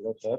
Hello, sir.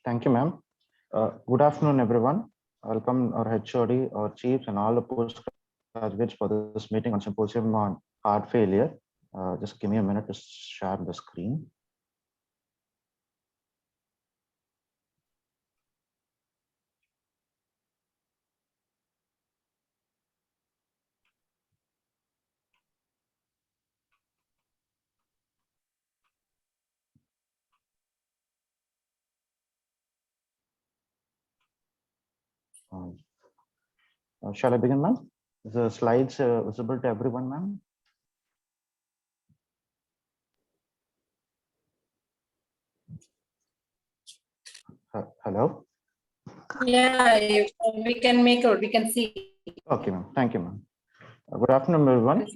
Thank you, ma'am. Good afternoon, everyone. Welcome our HOD, our chiefs, and all the postgraduates for this meeting on symposium on heart failure. Just give me a minute to share the screen. Shall I begin, ma'am? The slides visible to everyone, ma'am? Hello? Yeah, we can make out, we can see. Okay, ma'am. Thank you, ma'am. Good afternoon, everyone.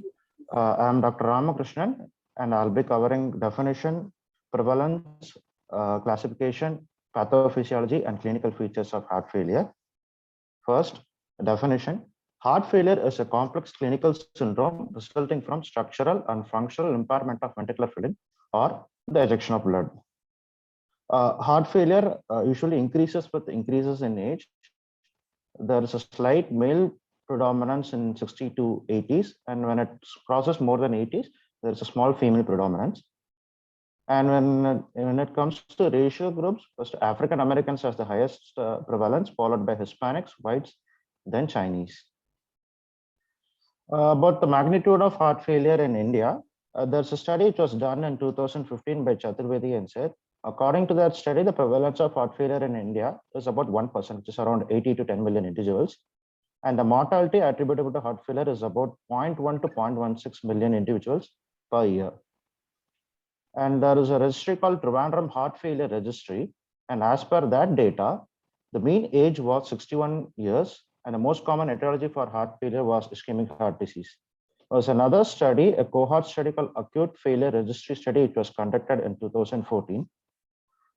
I'm Dr. Ramakrishnan, and I'll be covering definition, prevalence, classification, pathophysiology, and clinical features of heart failure. First, definition. Heart failure is a complex clinical syndrome resulting from structural and functional impairment of ventricular filling or the ejection of blood. Heart failure usually increases with increases in age. There is a slight male predominance in 60 to 80s, and when it crosses more than 80s, there is a small female predominance. And when it comes to racial groups, first African Americans has the highest prevalence, followed by Hispanics, whites, then Chinese. About the magnitude of heart failure in India, there's a study which was done in 2015 by Chaturvedi and Seth. According to that study, the prevalence of heart failure in India is about 1%, which is around 80 to 10 million individuals. And the mortality attributable to heart failure is about 0.1 to 0.16 million individuals per year. And there is a registry called Trivandrum Heart Failure Registry. And as per that data, the mean age was 61 years, and the most common etiology for heart failure was ischemic heart disease. There was another study, a cohort study called Acute Failure Registry Study, which was conducted in 2014.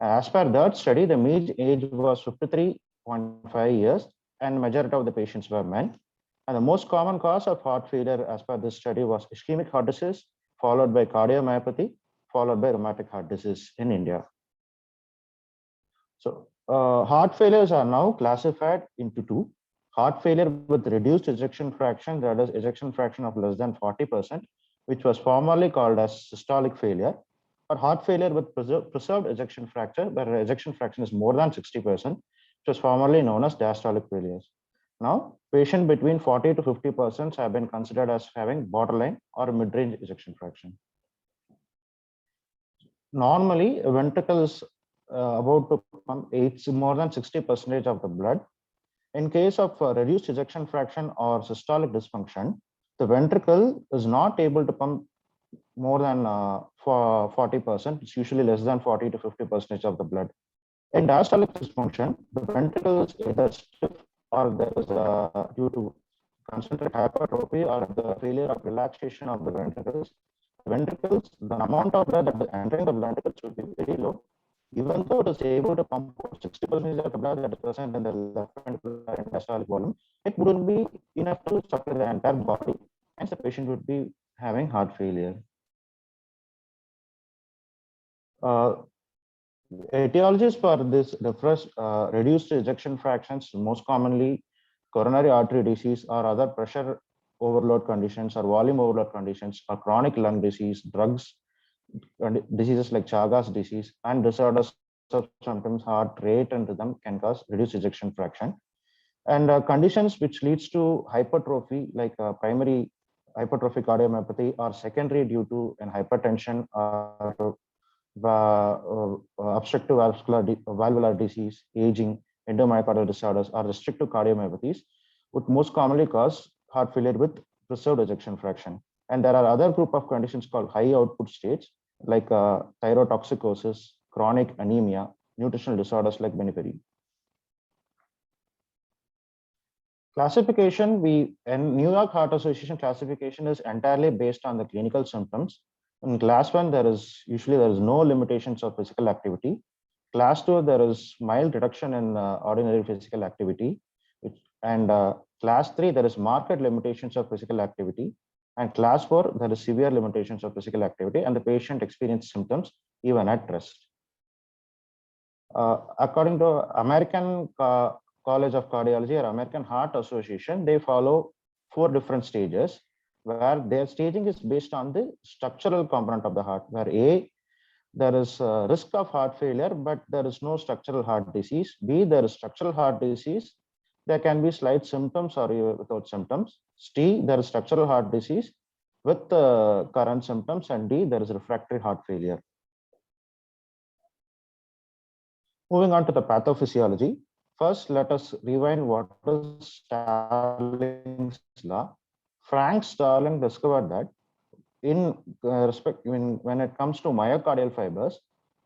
As per that study, the mean age was 53.5 years, and majority of the patients were men. And the most common cause of heart failure as per this study was ischemic heart disease, followed by cardiomyopathy, followed by rheumatic heart disease in India. So heart failures are now classified into two: heart failure with reduced ejection fraction, that is ejection fraction of less than 40%, which was formerly called as systolic failure, or heart failure with preserved ejection fraction, where ejection fraction is more than 60%, which was formerly known as diastolic failures. Now, patients between 40 to 50% have been considered as having borderline or mid-range ejection fraction. Normally, a ventricle is about to pump more than 60% of the blood. In case of reduced ejection fraction or systolic dysfunction, the ventricle is not able to pump more than for 40%. It's usually less than 40 to 50% of the blood. In diastolic dysfunction, the ventricle is either stiff or there is due to concentric hypertrophy or the failure of relaxation of the ventricles. The amount of blood that is entering the ventricles should be very low. Even though it is able to pump 60% of the blood that is present in the left ventricular and diastolic volume, it wouldn't be enough to supply the entire body, and the patient would be having heart failure. Etiologies for this refers reduced ejection fractions, most commonly coronary artery disease or other pressure overload conditions or volume overload conditions or chronic lung disease, drugs, diseases like Chagas disease, and disorders of sometimes heart rate and rhythm can cause reduced ejection fraction. And conditions which leads to hypertrophy like primary hypertrophic cardiomyopathy or secondary due to an hypertension or obstructive valvular disease, aging, endomyocardial disorders, or restrictive cardiomyopathies would most commonly cause heart failure with preserved ejection fraction. And there are other group of conditions called high output states like thyrotoxicosis, chronic anemia, nutritional disorders like Beniperi. Classification, and New York Heart Association classification is entirely based on the clinical symptoms. In class 1, there is no limitations of physical activity. Class 2, there is mild reduction in ordinary physical activity. And class 3, there is marked limitations of physical activity. And class 4, there is severe limitations of physical activity and the patient experiences symptoms even at rest. According to American College of Cardiology or American Heart Association, they follow 4 different stages where their staging is based on the structural component of the heart, where A, there is a risk of heart failure, but there is no structural heart disease. B, there is structural heart disease. There can be slight symptoms or without symptoms. C, there is structural heart disease with current symptoms. And D, there is refractory heart failure. Moving on to the pathophysiology. First, let us rewind what is Starling's law. Frank Starling discovered that when it comes to myocardial fibers,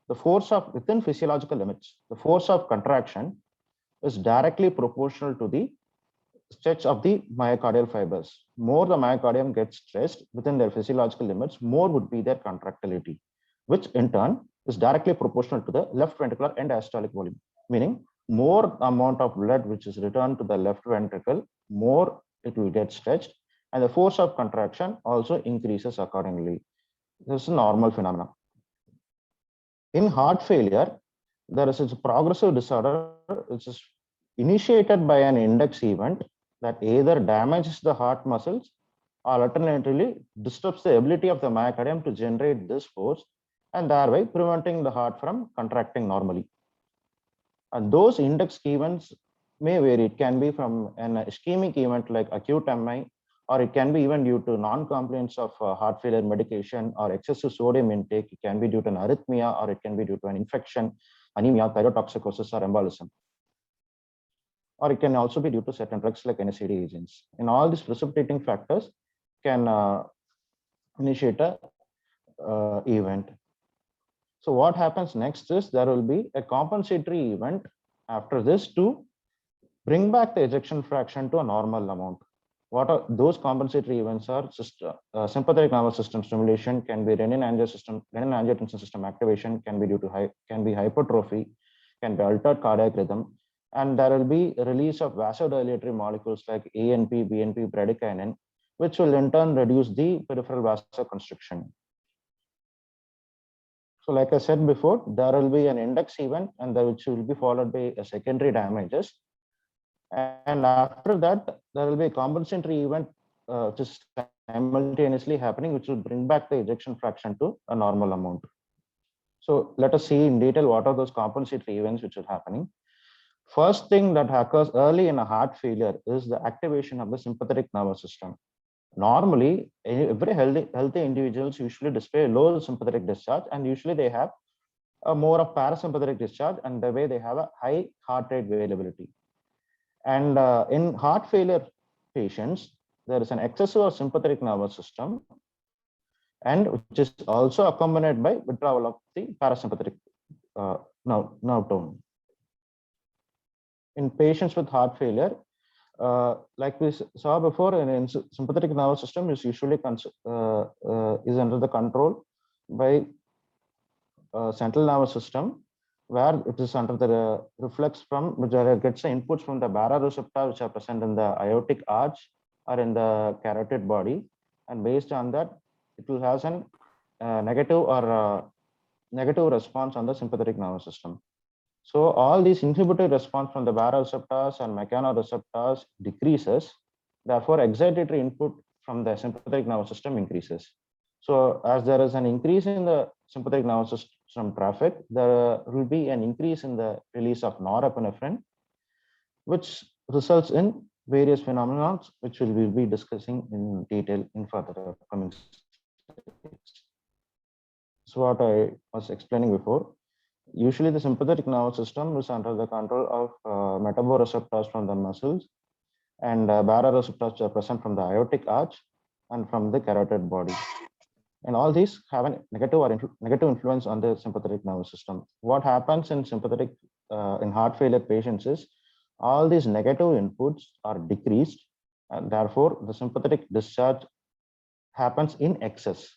the force of within physiological limits, the force of contraction is directly proportional to the stretch of the myocardial fibers. More the myocardium gets stretched within their physiological limits, more would be their contractility, which in turn is directly proportional to the left ventricular and diastolic volume, meaning more amount of blood which is returned to the left ventricle, more it will get stretched, and the force of contraction also increases accordingly. This is a normal phenomenon. In heart failure, there is a progressive disorder which is initiated by an index event that either damages the heart muscles or alternatively disrupts the ability of the myocardium to generate this force and thereby preventing the heart from contracting normally. And those index events may vary. It can be from an ischemic event like acute MI, or it can be even due to non-compliance of heart failure medication or excessive sodium intake. It can be due to an arrhythmia, or it can be due to an infection, anemia, thyrotoxicosis, or embolism. Or it can also be due to certain drugs like NSAID agents. And all these precipitating factors can initiate a event. So what happens next is there will be a compensatory event after this to bring back the ejection fraction to a normal amount. What are those compensatory events are? Sympathetic nervous system stimulation, can be renin-angiotensin system activation, can be due to hypertrophy, can be altered cardiac rhythm, and there will be a release of vasodilatory molecules like ANP, BNP, bradykinin, which will in turn reduce the peripheral vasoconstriction. So like I said before, there will be an index event and which will be followed by a secondary damages. And after that, there will be a compensatory event which is simultaneously happening, which will bring back the ejection fraction to a normal amount. So let us see in detail what are those compensatory events which are happening. First thing that occurs early in a heart failure is the activation of the sympathetic nervous system. Normally, every healthy individuals usually display low sympathetic discharge, and usually they have a more of parasympathetic discharge, and the way they have a high heart rate variability. And in heart failure patients, there is an excessive sympathetic nervous system, and which is also accompanied by withdrawal of the parasympathetic nerve tone. In patients with heart failure, like we saw before, in sympathetic nervous system is usually is under the control by central nervous system, where it is under the reflex from which gets the inputs from the baroreceptor which are present in the aortic arch or in the carotid body, and based on that it will have an negative or negative response on the sympathetic nervous system. So all these inhibitory response from the baroreceptors and mechanoreceptors decreases. Therefore, excitatory input from the sympathetic nervous system increases. So as there is an increase in the sympathetic nervous system traffic, there will be an increase in the release of norepinephrine, which results in various phenomena, which we will be discussing in detail in further upcoming slides. So what I was explaining before, usually the sympathetic nervous system is under the control of metaboreceptors from the muscles and baroreceptors are present from the aortic arch and from the carotid body. And all these have a negative or negative influence on the sympathetic nervous system. What happens in sympathetic in heart failure patients is all these negative inputs are decreased, and therefore the sympathetic discharge happens in excess.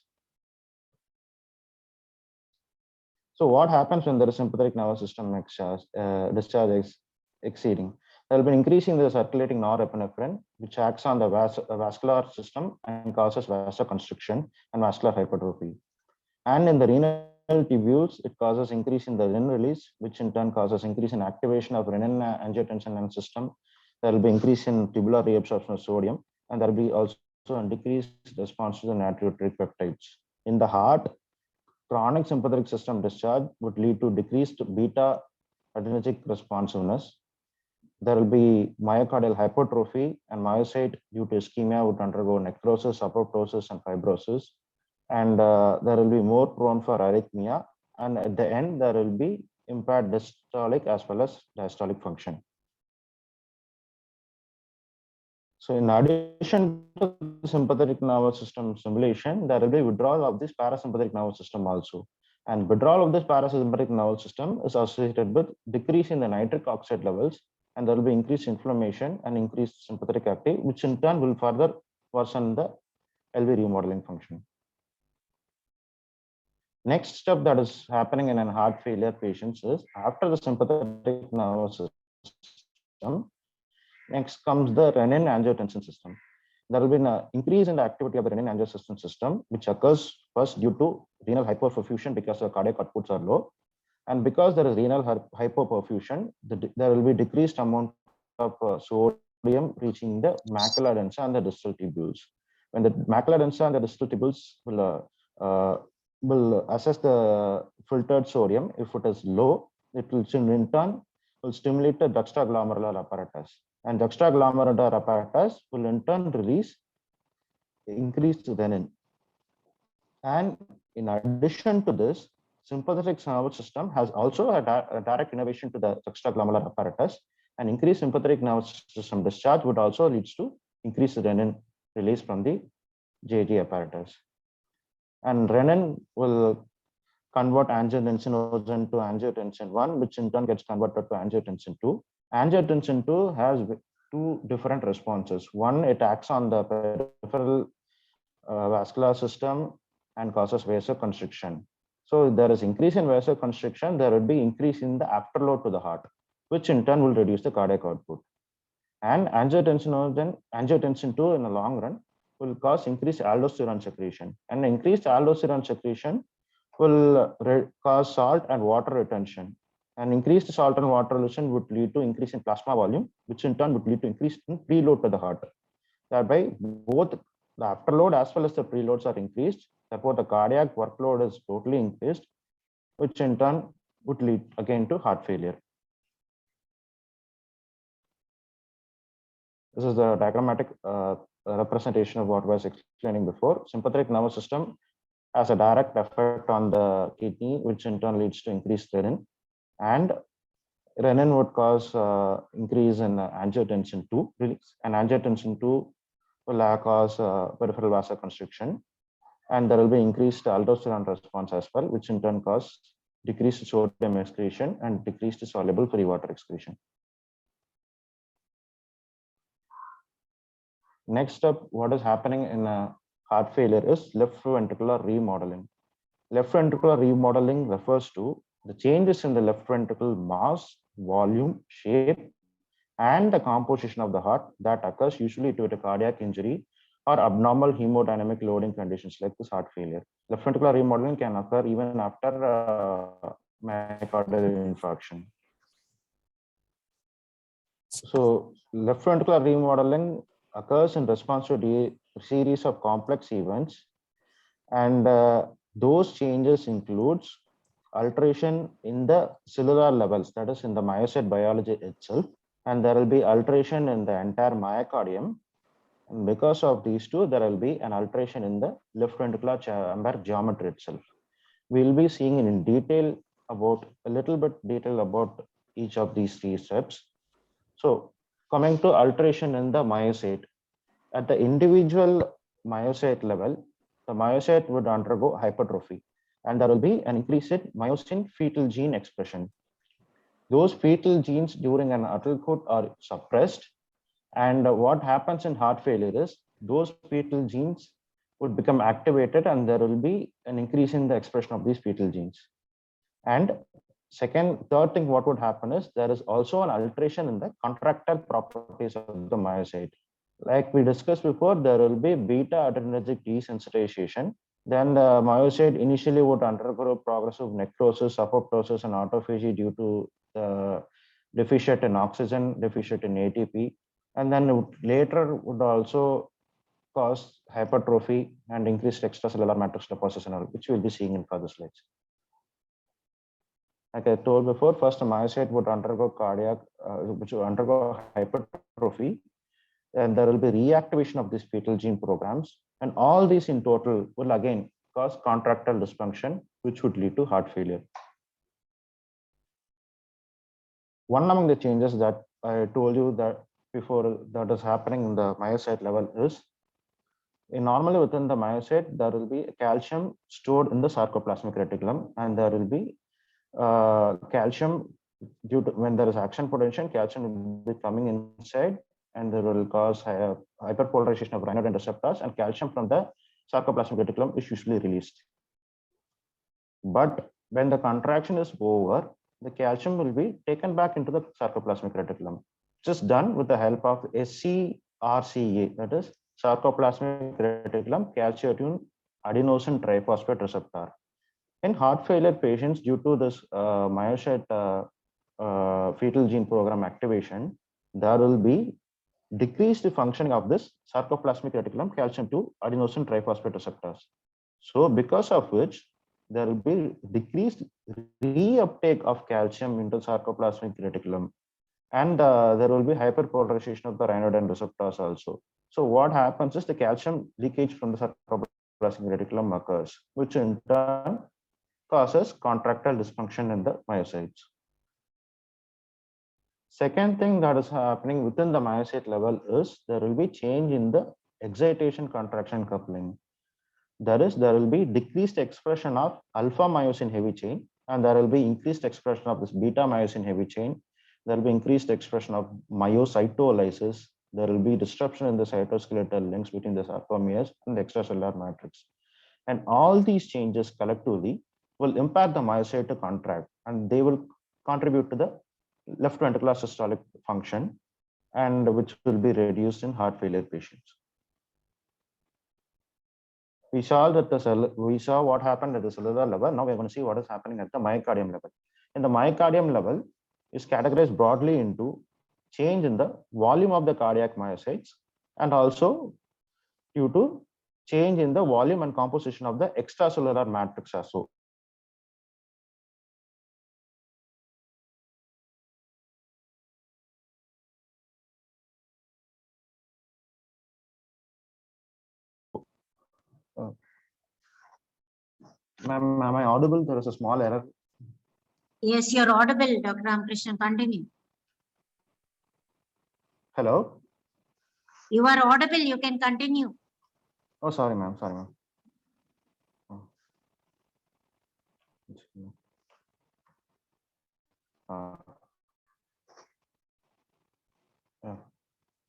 So what happens when there is sympathetic nervous system discharge is exceeding? There will be increasing the circulating norepinephrine, which acts on the vascular system and causes vasoconstriction and vascular hypertrophy. And in the renal tubules, it causes increase in the renin release, which in turn causes increase in activation of renin-angiotensin and system. There will be increase in tubular reabsorption of sodium, and there will be also a decreased response to the natriuretic peptides. In the heart, chronic sympathetic system discharge would lead to decreased beta adrenergic responsiveness. There will be myocardial hypertrophy, and myocyte due to ischemia would undergo necrosis, apoptosis, and fibrosis. And there will be more prone for arrhythmia. And at the end, there will be impaired systolic as well as diastolic function. So in addition to the sympathetic nervous system stimulation, there will be withdrawal of this parasympathetic nervous system also. And withdrawal of this parasympathetic nervous system is associated with decrease in the nitric oxide levels, and there will be increased inflammation and increased sympathetic activity, which in turn will further worsen the LV remodeling function. Next step that is happening in a heart failure patients is after the sympathetic nervous system, next comes the renin-angiotensin system. There will be an increase in the activity of the renin-angiotensin system, which occurs first due to renal hyperperfusion because the cardiac outputs are low. And because there is renal hypoperfusion, there will be decreased amount of sodium reaching the macula densa and the distal tubules. When the macula densa and the distal tubules will assess the filtered sodium, if it is low, it will in turn will stimulate the juxtaglomerular apparatus. And juxtaglomerular apparatus will in turn release increased renin. And in addition to this, sympathetic nervous system has also a direct innervation to the juxtaglomerular apparatus, and increased sympathetic nervous system discharge would also lead to increased renin release from the JG apparatus. And renin will convert angiotensin to angiotensin 1, which in turn gets converted to angiotensin 2. Angiotensin 2 has two different responses. One, it acts on the peripheral vascular system and causes vasoconstriction. So if there is increase in vasoconstriction, there will be increase in the afterload to the heart, which in turn will reduce the cardiac output. And angiotensin 2 in the long run will cause increased aldosterone secretion. And increased aldosterone secretion will cause salt and water retention. And increased salt and water retention would lead to increase in plasma volume, which in turn would lead to increase in preload to the heart. Thereby, both the afterload as well as the preloads are increased. Therefore, the cardiac workload is totally increased, which in turn would lead again to heart failure. This is the diagrammatic representation of what I was explaining before. Sympathetic nervous system has a direct effect on the kidney, which in turn leads to increased renin. And renin would cause increase in angiotensin 2 release, and angiotensin 2 will cause peripheral vasoconstriction. and there will be increased aldosterone response as well, which in turn cause decreased sodium excretion and decreased soluble free water excretion. Next up, what is happening in heart failure is left ventricular remodeling. Left ventricular remodeling refers to the changes in the left ventricle mass, volume, shape, and the composition of the heart that occurs usually due to cardiac injury or abnormal hemodynamic loading conditions like this heart failure. Left ventricular remodeling can occur even after myocardial infarction. So left ventricular remodeling occurs in response to a series of complex events, and those changes includes alteration in the cellular levels, that is in the myocyte biology itself, and there will be alteration in the entire myocardium. And because of these two, there will be an alteration in the left ventricular chamber geometry itself. We'll be seeing in detail about a little bit detail about each of these three steps. So coming to alteration in the myocyte, at the individual myocyte level, the myocyte would undergo hypertrophy, and there will be an increase in myosin fetal gene expression. Those fetal genes during an adulthood are suppressed, and what happens in heart failure is those fetal genes would become activated, and there will be an increase in the expression of these fetal genes. And third thing, what would happen is there is also an alteration in the contractile properties of the myocyte. Like we discussed before, there will be beta adrenergic desensitization. Then the myocyte initially would undergo progressive necrosis, apoptosis, and autophagy due to the deficit in oxygen, deficit in ATP, and then later would also cause hypertrophy and increased extracellular matrix deposition, which we'll be seeing in further slides. Like I told before, first the myocyte would undergo which will undergo hypertrophy, and there will be reactivation of these fetal gene programs, and all these in total will again cause contractile dysfunction, which would lead to heart failure. One among the changes that I told you that before that is happening in the myocyte level is, normally within the myocyte, there will be calcium stored in the sarcoplasmic reticulum, and there will be calcium due to when there is action potential, calcium will be coming inside, and there will cause hyperpolarization of ryanodine receptors, and calcium from the sarcoplasmic reticulum is usually released. But when the contraction is over, the calcium will be taken back into the sarcoplasmic reticulum, which is done with the help of SCRCA, that is sarcoplasmic reticulum calcium adenosine triphosphate receptor. In heart failure patients, due to this myocyte fetal gene program activation, there will be decreased functioning of this sarcoplasmic reticulum calcium 2 adenosine triphosphate receptors. So because of which there will be decreased reuptake of calcium into sarcoplasmic reticulum, and there will be hyperpolarization of the ryanodine receptors also. So what happens is the calcium leakage from the sarcoplasmic reticulum occurs, which in turn causes contractile dysfunction in the myocytes. Second thing that is happening within the myocyte level is there will be change in the excitation contraction coupling. That is, there will be decreased expression of alpha myosin heavy chain, and there will be increased expression of this beta myosin heavy chain. There will be increased expression of myocytolysis. There will be disruption in the cytoskeletal links between the sarcomeres and the extracellular matrix. And all these changes collectively will impact the myocyte to contract, and they will contribute to the left ventricular systolic function, and which will be reduced in heart failure patients. We saw what happened at the cellular level. Now we're going to see what is happening at the myocardium level. In the myocardium level is categorized broadly into change in the volume of the cardiac myocytes, and also due to change in the volume and composition of the extracellular matrix as well. Ma'am, am I audible? There is a small error. Yes, you're audible, Dr. Ramakrishnan. Continue. Hello? You are audible. You can continue. Oh, sorry, ma'am. Sorry, ma'am. Yeah.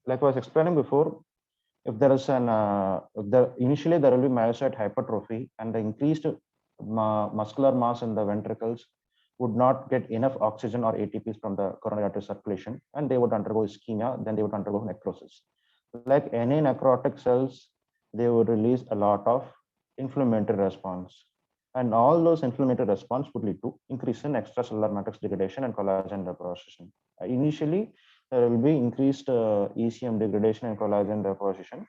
Like I was explaining before, if there is an initially there will be myocyte hypertrophy and the increased muscular mass in the ventricles would not get enough oxygen or ATPs from the coronary artery circulation, and they would undergo ischemia, then they would undergo necrosis. Like any necrotic cells, they would release a lot of inflammatory response. And all those inflammatory response would lead to increase in extracellular matrix degradation and collagen deposition. Initially, there will be increased ECM degradation and collagen deposition.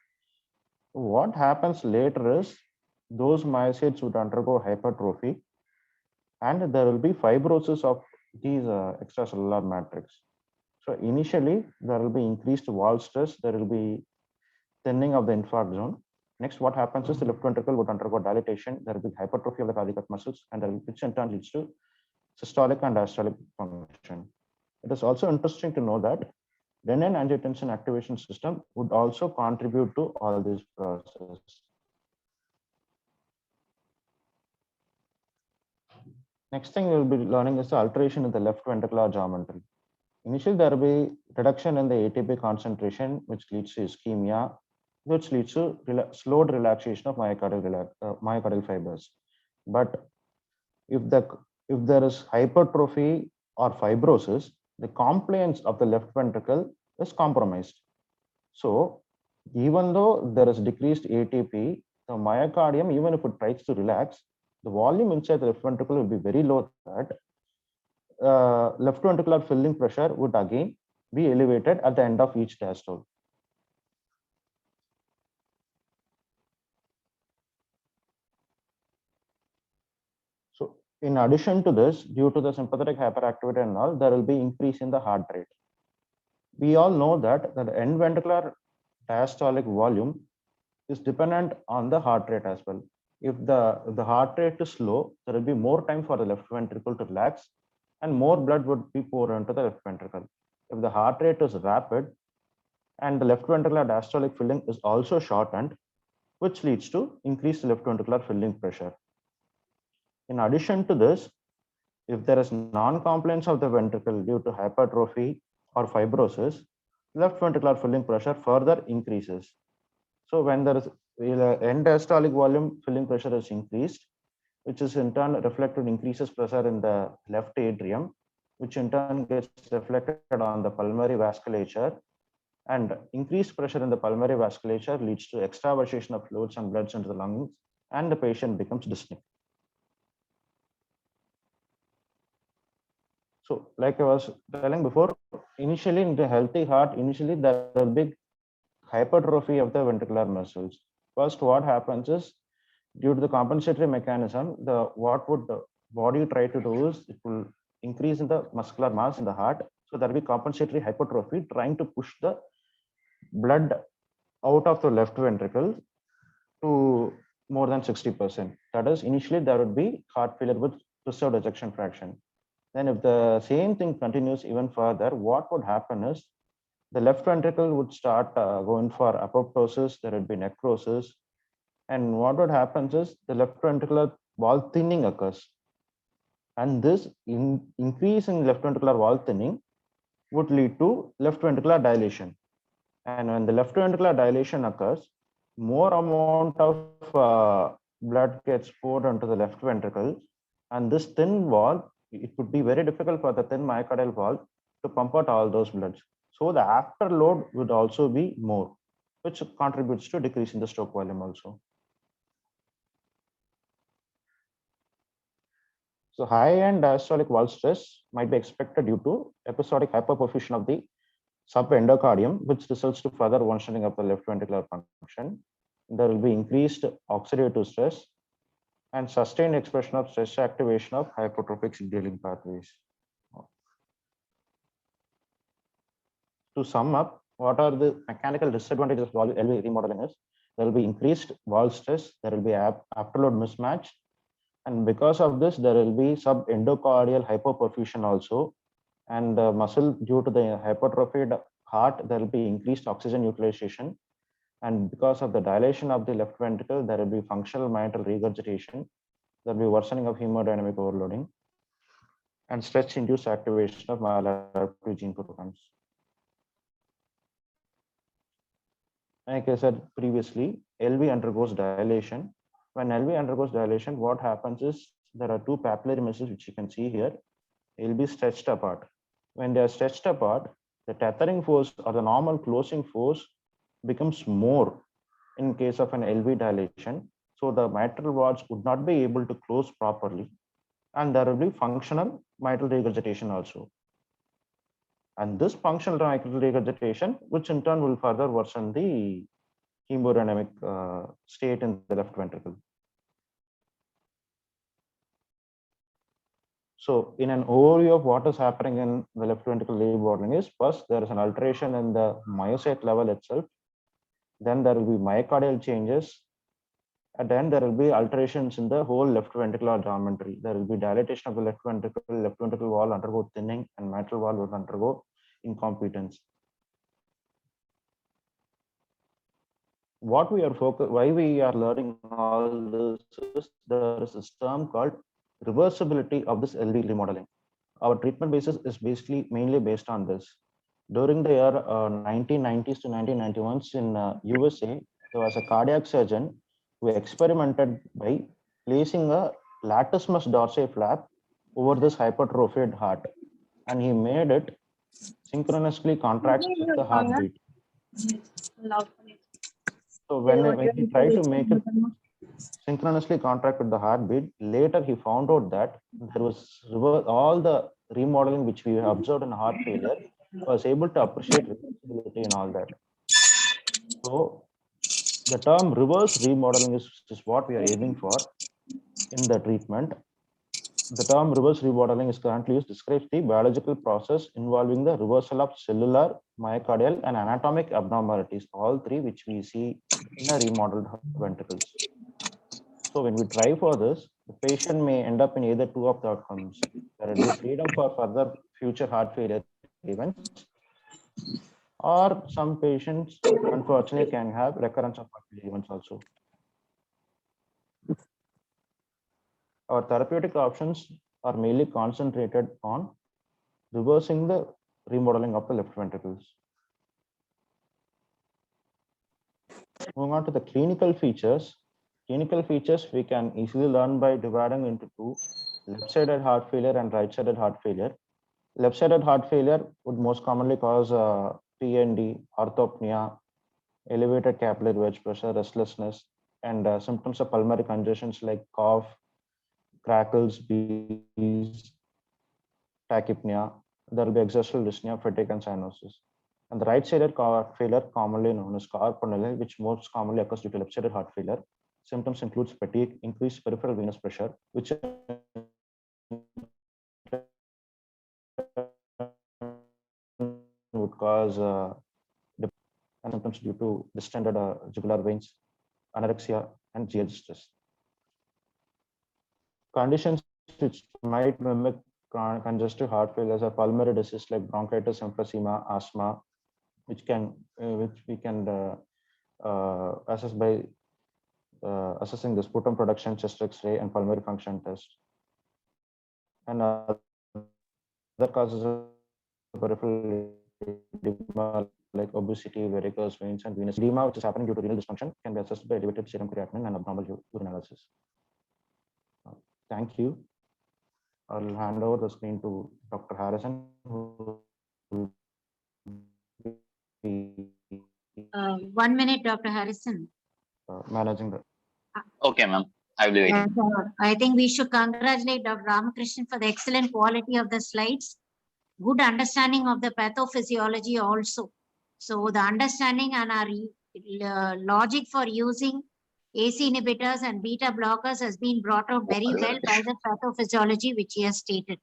What happens later is those myocytes would undergo hypertrophy and there will be fibrosis of these extracellular matrix. So initially, there will be increased wall stress, there will be thinning of the infarct zone. Next, what happens is the left ventricle would undergo dilatation, there will be hypertrophy of the cardiac muscles, and which in turn leads to systolic and diastolic function. It is also interesting to know that renin-angiotensin activation system would also contribute to all these processes. Next thing we'll be learning is the alteration in the left ventricular geometry. Initially, there will be reduction in the ATP concentration, which leads to ischemia, which leads to slowed relaxation of myocardial fibers. But if there is hypertrophy or fibrosis, the compliance of the left ventricle is compromised. So even though there is decreased ATP, the myocardium, even if it tries to relax, the volume inside the left ventricle will be very low that left ventricular filling pressure would again be elevated at the end of each diastole. So in addition to this, due to the sympathetic hyperactivity and all, there will be increase in the heart rate. We all know that the end ventricular diastolic volume is dependent on the heart rate as well. If the heart rate is slow, there will be more time for the left ventricle to relax and more blood would be poured into the left ventricle. If the heart rate is rapid and the left ventricular diastolic filling is also shortened, which leads to increased left ventricular filling pressure. In addition to this, if there is non-compliance of the ventricle due to hypertrophy or fibrosis, left ventricular filling pressure further increases. So when there is end diastolic volume filling pressure is increased, which is in turn reflected increases pressure in the left atrium, which in turn gets reflected on the pulmonary vasculature, and increased pressure in the pulmonary vasculature leads to extravasation of fluids and bloods into the lungs, and the patient becomes dyspneic. So like I was telling before, initially in the healthy heart, initially there will be hypertrophy of the ventricular muscles. First, what happens is due to the compensatory mechanism, what would the body try to do is it will increase in the muscular mass in the heart. So there will be compensatory hypertrophy trying to push the blood out of the left ventricle to more than 60%. That is, initially there would be heart failure with preserved ejection fraction. Then if the same thing continues even further, what would happen is the left ventricle would start going for apoptosis, there would be necrosis. And what would happen is the left ventricular wall thinning occurs. And this increase in left ventricular wall thinning would lead to left ventricular dilation. And when the left ventricular dilation occurs, more amount of blood gets poured into the left ventricle. And this thin wall, it would be very difficult for the thin myocardial wall to pump out all those bloods. So the afterload would also be more, which contributes to decrease in the stroke volume also. So high-end diastolic wall stress might be expected due to episodic hyperperfusion of the subendocardium, which results to further worsening of the left ventricular function. There will be increased oxidative stress and sustained expression of stress activation of hypertrophic signaling pathways. To sum up, what are the mechanical disadvantages of LV remodeling is? There will be increased wall stress, there will be afterload mismatch, and because of this, there will be subendocardial hypoperfusion also. And the muscle, due to the hypertrophied heart, there will be increased oxygen utilization. And because of the dilation of the left ventricle, there will be functional mitral regurgitation. There will be worsening of hemodynamic overloading and stress-induced activation of maladaptive gene programs. Like I said previously, LV undergoes dilation. When LV undergoes dilation, what happens is there are two papillary muscles which you can see here. They'll be stretched apart. When they are stretched apart, the tethering force or the normal closing force becomes more in case of an LV dilation. So the mitral valves would not be able to close properly, and there will be functional mitral regurgitation also. And this functional mitral regurgitation, which in turn will further worsen the hemodynamic state in the left ventricle. So in an overview of what is happening in the left ventricle remodeling is, first there is an alteration in the myocyte level itself. Then there will be myocardial changes. And then there will be alterations in the whole left ventricular geometry. There will be dilatation of the left ventricle wall undergo thinning, and mitral valve will undergo incompetence. What we are focused, why we are learning all this is there is this term called reversibility of this LV remodeling. Our treatment basis is basically mainly based on this. During the year 1990s to 1991s in USA, there was a cardiac surgeon who experimented by placing a latissimus dorsi flap over this hypertrophied heart, and he made it synchronously contract with the heartbeat. So when he tried to make it synchronously contract with the heartbeat, later he found out that there was all the remodeling which we observed in heart failure was able to appreciate reversibility and all that. So the term reverse remodeling is what we are aiming for in the treatment. The term reverse remodeling is currently used to describe the biological process involving the reversal of cellular, myocardial, and anatomic abnormalities, all three which we see in the remodeled ventricles. So when we try for this, the patient may end up in either two of the outcomes. There will be freedom for further future heart failure events, or some patients unfortunately can have recurrence of heart failure events also. Our therapeutic options are mainly concentrated on reversing the remodeling of the left ventricles. Moving on to the clinical features. Clinical features we can easily learn by dividing into two: left-sided heart failure and right-sided heart failure. Left-sided heart failure would most commonly cause PND, orthopnea, elevated capillary wedge pressure, restlessness, and symptoms of pulmonary congestions like cough, crackles, wheeze, tachypnea. There will be exertional dyspnea, fatigue, and cyanosis. And the right-sided heart failure, commonly known as carpal, which most commonly occurs due to left-sided heart failure. Symptoms include fatigue, increased peripheral venous pressure, which would cause symptoms due to distended jugular veins, anorexia, and GI distress. Conditions which might mimic congestive heart failure are pulmonary disease like bronchitis, emphysema, asthma, which we can assess by assessing the sputum production, chest X-ray, and pulmonary function test. And other causes of peripheral edema like obesity, varicose veins, and venous edema, which is happening due to renal dysfunction, can be assessed by elevated serum creatinine and abnormal urinalysis. Thank you. I'll hand over the screen to Dr. Harrison, who will be 1 minute, Dr. Harrison. managing the. Okay, ma'am. I will be waiting. I think we should congratulate Dr. Ramakrishnan for the excellent quality of the slides. Good understanding of the pathophysiology also. So the understanding and our logic for using AC inhibitors and beta blockers has been brought out very well by the pathophysiology which he has stated.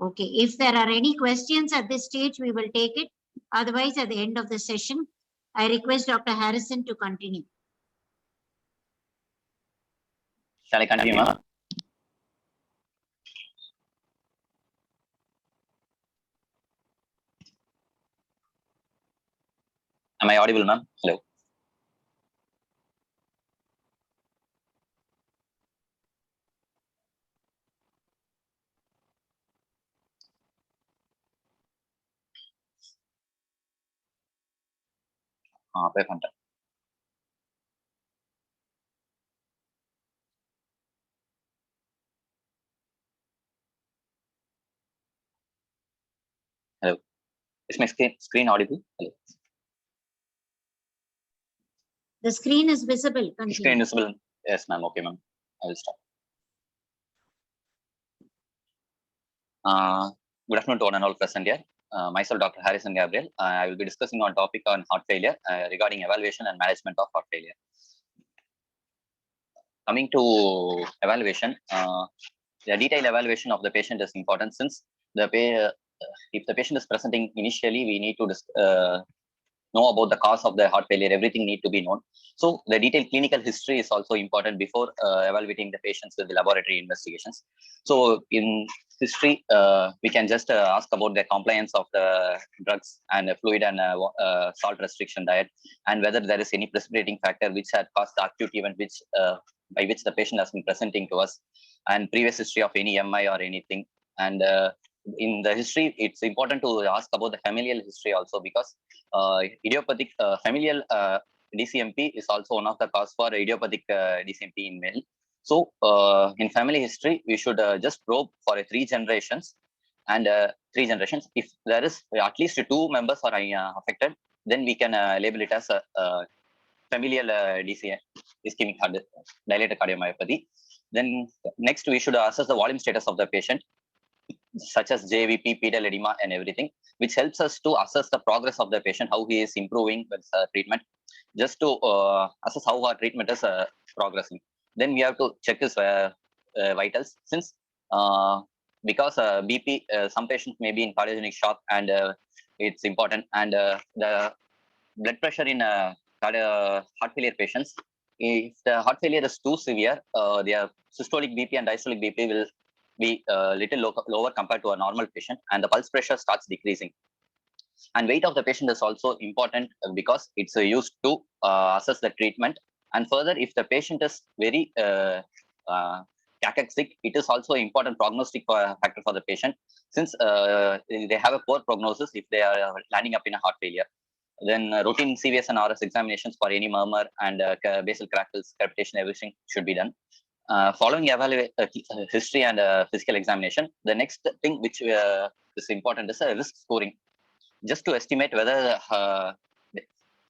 Okay, if there are any questions at this stage, we will take it. Otherwise, at the end of the session, I request Dr. Harrison to continue. Shall I continue, ma'am? Am I audible, ma'am? Hello. pay content. Hello. Is my screen audible? Hello. The screen is visible. Screen Continue. visible. Yes, ma'am. Okay, ma'am. I will stop. Good afternoon to one and all present here. Myself, Dr. Harrison Gabriel. I will be discussing on topic on heart failure regarding evaluation and management of heart failure. Coming to evaluation, the detailed evaluation of the patient is important since if the patient is presenting initially, we need to know about the cause of the heart failure. Everything need to be known. So the detailed clinical history is also important before evaluating the patients with the laboratory investigations. So in history, we can just ask about the compliance of the drugs and fluid and salt restriction diet, and whether there is any precipitating factor which had caused the acute event which by which the patient has been presenting to us, and previous history of any MI or anything. And in the history, it's important to ask about the familial history also, because idiopathic familial DCMP is also one of the cause for idiopathic DCMP in male. So in family history, we should just probe for 3 generations, and 3 generations. If there is at least 2 members are affected, then we can label it as a familial ischemic dilated cardiomyopathy. Then next, we should assess the volume status of the patient, such as JVP, pedal edema, and everything, which helps us to assess the progress of the patient, how he is improving with treatment, just to assess how our treatment is progressing. Then we have to check his vitals, since because BP, some patients may be in cardiogenic shock, and it's important. And the blood pressure in heart failure patients, if the heart failure is too severe, their systolic BP and diastolic BP will be little lower compared to a normal patient, and the pulse pressure starts decreasing. And weight of the patient is also important because it's used to assess the treatment. And further, if the patient is very cachexic, it is also an important prognostic factor for the patient, since they have a poor prognosis if they are landing up in a heart failure. Then routine CVS and RS examinations for any murmur and basal crackles, crepitation, everything should be done. Following history and physical examination, the next thing which is important is risk scoring, just to estimate whether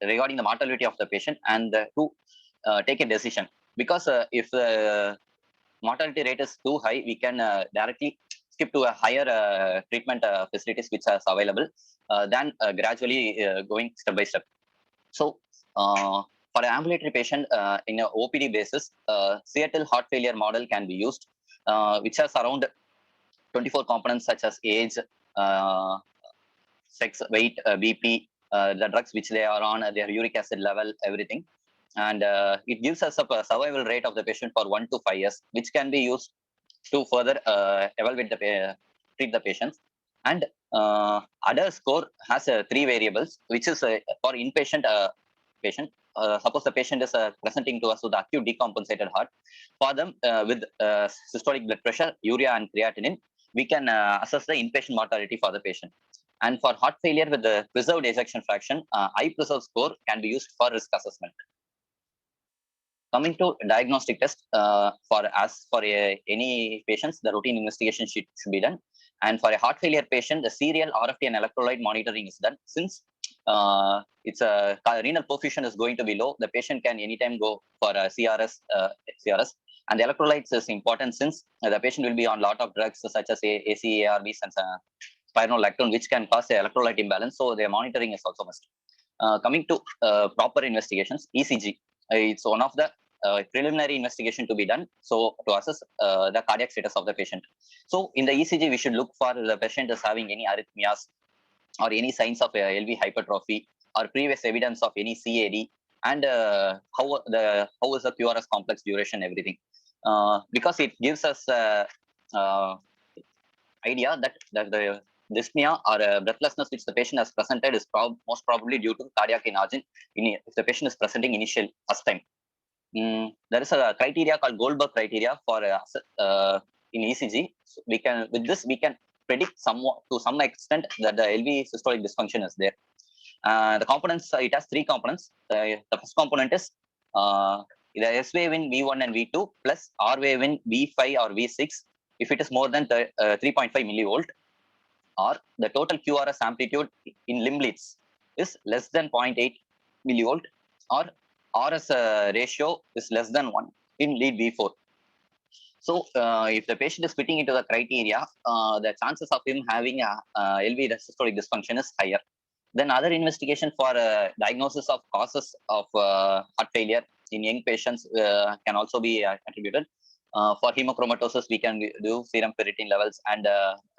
regarding the mortality of the patient, and to take a decision. Because if the mortality rate is too high, we can directly skip to a higher treatment facilities which are available than gradually going step by step. So for an ambulatory patient in an OPD basis, Seattle heart failure model can be used, which has around 24 components such as age, sex, weight, BP, the drugs which they are on, their uric acid level, everything. And it gives us a survival rate of the patient for 1 to 5 years, which can be used to further evaluate treat the patients. And other score has 3 variables, which is for inpatient patient. Suppose the patient is presenting to us with acute decompensated heart. For them, with systolic blood pressure, urea, and creatinine, we can assess the inpatient mortality for the patient. And for heart failure with the preserved ejection fraction, I-PRESERVE score can be used for risk assessment. Coming to diagnostic test, for any patients, the routine investigation should be done. And for a heart failure patient, the serial RFT and electrolyte monitoring is done. Since it's a renal perfusion is going to be low, the patient can anytime go for a CRS. And the electrolytes is important, since the patient will be on a lot of drugs such as ACE, ARBs, and spironolactone, which can cause the electrolyte imbalance. So their monitoring is also must. Coming to proper investigations, ECG. It's one of the preliminary investigation to be done, so to assess the cardiac status of the patient. So in the ECG, we should look for the patient is having any arrhythmias or any signs of LV hypertrophy or previous evidence of any CAD, and how is the QRS complex duration, everything, because it gives us idea that the dyspnea or breathlessness which the patient has presented is most probably due to cardiac origin if the patient is presenting initial first time. There is a criteria called Goldberg criteria for in ECG. So we can predict somewhat to some extent that the LV systolic dysfunction is there. The components, it has three components. The first component is the S wave in V1 and V2 plus R wave in V5 or V6 if it is more than 3.5 millivolt, or the total QRS amplitude in limb leads is less than 0.8 millivolt, or RS ratio is less than 1 in lead V4. So if the patient is fitting into the criteria, the chances of him having a LV systolic dysfunction is higher. Then other investigation for diagnosis of causes of heart failure in young patients can also be attributed. For hemochromatosis, we can do serum ferritin levels and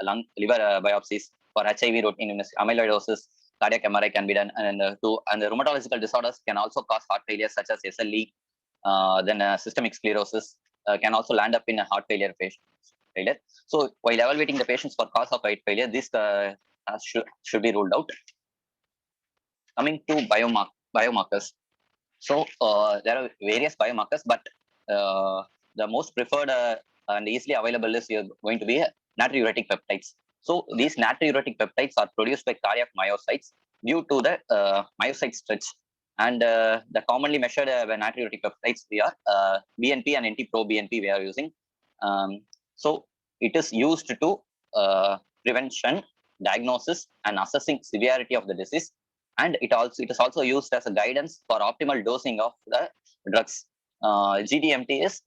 lung liver biopsies. For HIV routine amyloidosis, cardiac MRI can be done, and the rheumatological disorders can also cause heart failure, such as SLE. Then systemic sclerosis can also land up in a heart failure failure. So while evaluating the patients for cause of heart failure, this should be ruled out. Coming to biomarkers. So there are various biomarkers, but the most preferred and easily available is going to be natriuretic peptides. So these natriuretic peptides are produced by cardiac myocytes due to the myocyte stretch. And the commonly measured natriuretic peptides we are BNP and NT-proBNP we are using. So it is used to prevention, diagnosis, and assessing severity of the disease. And it is also used as a guidance for optimal dosing of the drugs. GDMT is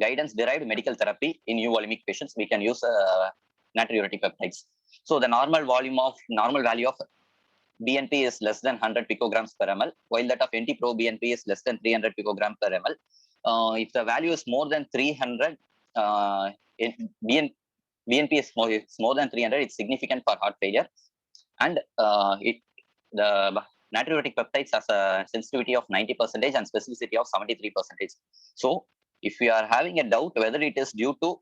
guidance derived medical therapy in euvolemic patients. We can use natriuretic peptides. So the normal value of BNP is less than 100 picograms per ml, while that of NT-proBNP is less than 300 picogram per ml. If the value is more than 300, BNP is more than 300, it's significant for heart failure. And the natriuretic peptides has a sensitivity of 90% and specificity of 73%. So if we are having a doubt whether it is due to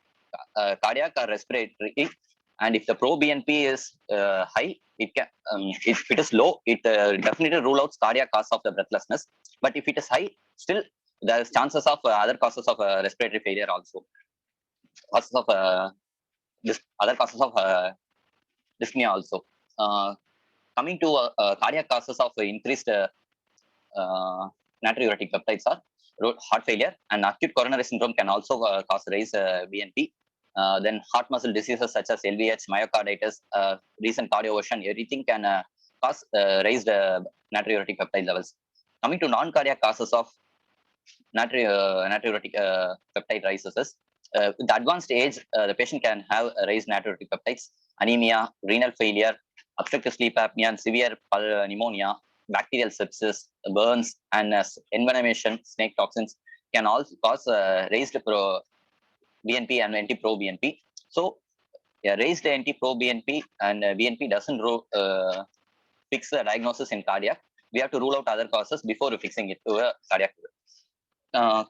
cardiac or respiratory, and if the proBNP is high, it can if it is low, it definitely rule out cardiac cause of the breathlessness. But if it is high, still there is chances of other causes of respiratory failure also, causes of other causes of dyspnea also. Coming to cardiac causes of increased natriuretic peptides are heart failure, and acute coronary syndrome can also cause raised BNP. Then heart muscle diseases such as LVH, myocarditis, recent cardioversion, everything can cause raised natriuretic peptide levels. Coming to non-cardiac causes of natriuretic peptide rises is with advanced age, the patient can have raised natriuretic peptides. Anemia, renal failure, obstructive sleep apnea, and severe pneumonia, bacterial sepsis, burns, and envenomation, snake toxins can also cause raised BNP and NT-proBNP. So raised NT-proBNP and BNP doesn't fix the diagnosis in cardiac. We have to rule out other causes before fixing it to a cardiac.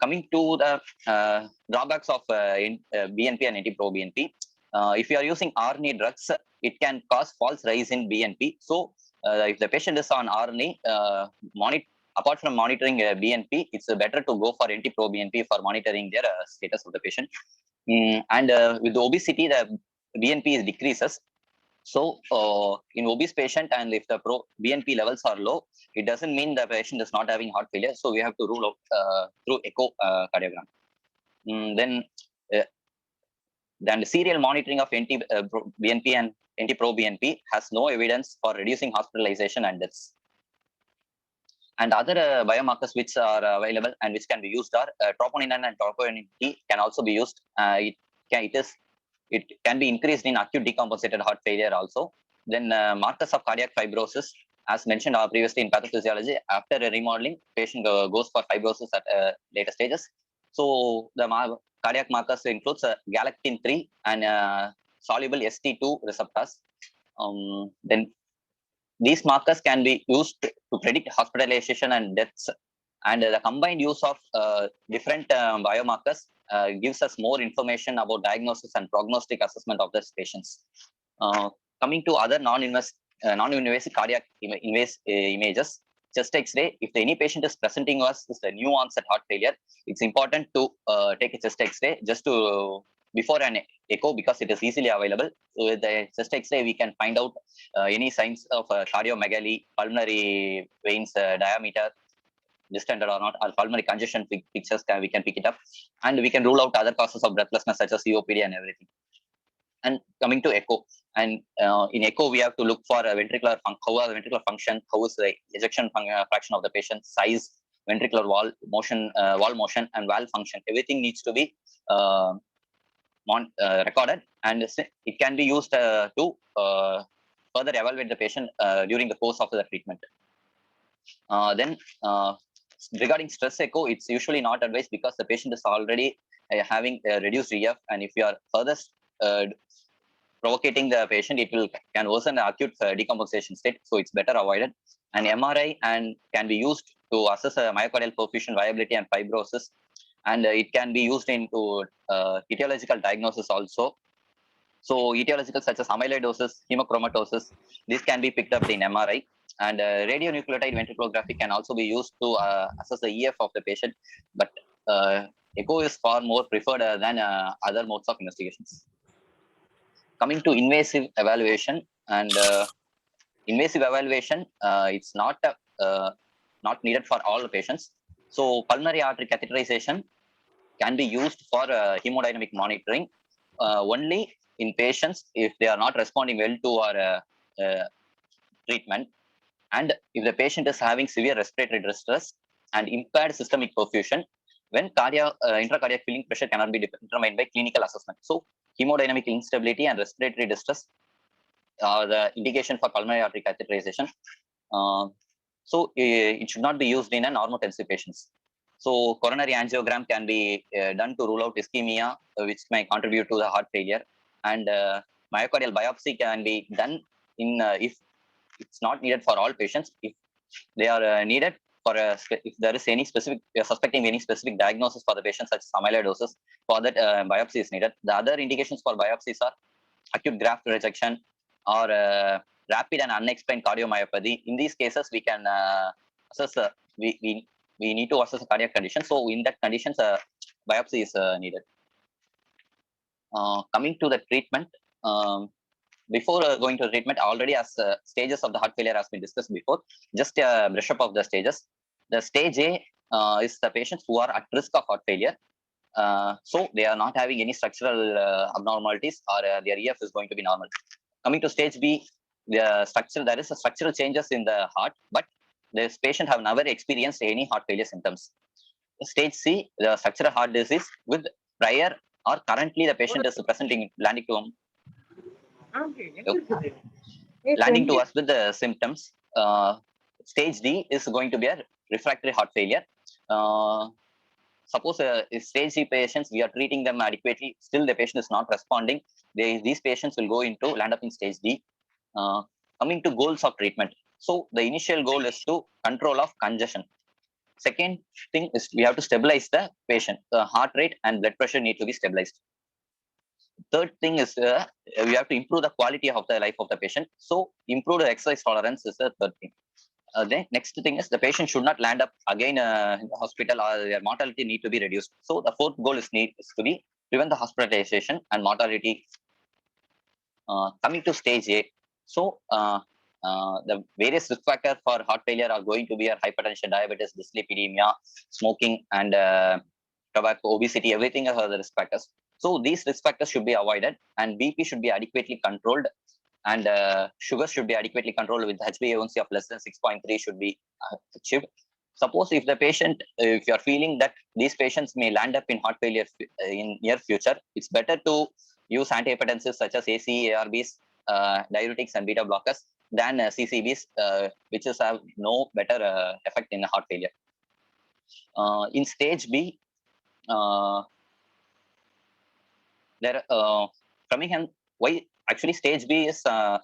Coming to the drawbacks of BNP and NT-proBNP, if you are using RNA drugs, it can cause false rise in BNP. So if the patient is on RNA, apart from monitoring BNP, it's better to go for NT-proBNP for monitoring their status of the patient. And with the obesity, the BNP decreases. So in obese patient, and if the BNP levels are low, it doesn't mean the patient is not having heart failure. So we have to rule out through echocardiogram. Then the serial monitoring of BNP and NT-proBNP has no evidence for reducing hospitalization and deaths. And other biomarkers which are available and which can be used are troponin and troponin T can also be used. It can be increased in acute decompensated heart failure also. Then markers of cardiac fibrosis, as mentioned previously in pathophysiology, after remodeling, patient goes for fibrosis at later stages. So the cardiac markers includes galectin-3 and soluble ST2 receptors. Then these markers can be used to predict hospitalization and deaths. And the combined use of different biomarkers gives us more information about diagnosis and prognostic assessment of these patients. Coming to other non-invasive cardiac images, chest X-ray. If any patient is presenting us with a new onset heart failure, it's important to take a chest X-ray just to before an echo because it is easily available. With the chest X-ray, we can find out any signs of cardiomegaly, pulmonary veins diameter, distended or not, or pulmonary congestion pictures we can pick it up, and we can rule out other causes of breathlessness such as COPD and everything. And coming to echo, and in echo we have to look for a ventricular how the ventricular function, how is the ejection fraction of the patient, size, ventricular wall motion, and valve function. Everything needs to be recorded, and it can be used to further evaluate the patient during the course of the treatment. Then regarding stress echo, it's usually not advised because the patient is already having a reduced EF, and if you are further provocating the patient, it can worsen the acute decompensation state, so it's better avoided. And MRI can be used to assess myocardial perfusion viability and fibrosis, and it can be used into etiological diagnosis also. So etiological such as amyloidosis, hemochromatosis, this can be picked up in MRI. And radionucleotide ventriculography can also be used to assess the EF of the patient, but echo is far more preferred than other modes of investigations. Coming to invasive evaluation, and invasive evaluation, it's not needed for all the patients. So pulmonary artery catheterization can be used for hemodynamic monitoring only in patients if they are not responding well to our treatment, and if the patient is having severe respiratory distress and impaired systemic perfusion, when intracardiac filling pressure cannot be determined by clinical assessment. So hemodynamic instability and respiratory distress are the indication for pulmonary artery catheterization. So it should not be used in a normotensive patients. So coronary angiogram can be done to rule out ischemia, which may contribute to the heart failure, and myocardial biopsy can be done in if it's not needed for all patients. If they are needed for if there is any specific, suspecting any specific diagnosis for the patient such as amyloidosis, for that biopsy is needed. The other indications for biopsies are acute graft rejection or rapid and unexplained cardiomyopathy. In these cases, we can assess we need to assess a cardiac condition. So in that conditions, biopsy is needed. Coming to the treatment, before going to treatment, already as stages of the heart failure has been discussed before, just a brush up of the stages. The stage A is the patients who are at risk of heart failure. So they are not having any structural abnormalities, or their EF is going to be normal. Coming to stage B, there is a structural changes in the heart, but this patient have never experienced any heart failure symptoms. Stage C, the structural heart disease with prior or currently the patient is presenting landing to us with the symptoms. Stage D is going to be a refractory heart failure. Suppose if stage C patients, we are treating them adequately, still the patient is not responding, these patients will land up in stage D. Coming to goals of treatment. So the initial goal is to control of congestion. Second thing is we have to stabilize the patient. The heart rate and blood pressure need to be stabilized. Third thing is we have to improve the quality of the life of the patient. So improve the exercise tolerance is the third thing. The next thing is the patient should not land up again in the hospital, or their mortality need to be reduced. So the fourth goal is to be prevent the hospitalization and mortality. Coming to stage A. So the various risk factors for heart failure are going to be hypertension, diabetes, dyslipidemia, smoking, and tobacco, obesity. Everything are the risk factors. So these risk factors should be avoided, and BP should be adequately controlled, and sugar should be adequately controlled with HbA1c of less than 6.3 should be achieved. Suppose if the patient, if you are feeling that these patients may land up in heart failure in near future, it's better to use antihypertensives such as ACE, ARBs, diuretics, and beta blockers than CCBs, which have no better effect in heart failure. In stage B, there Framingham, why actually stage B is so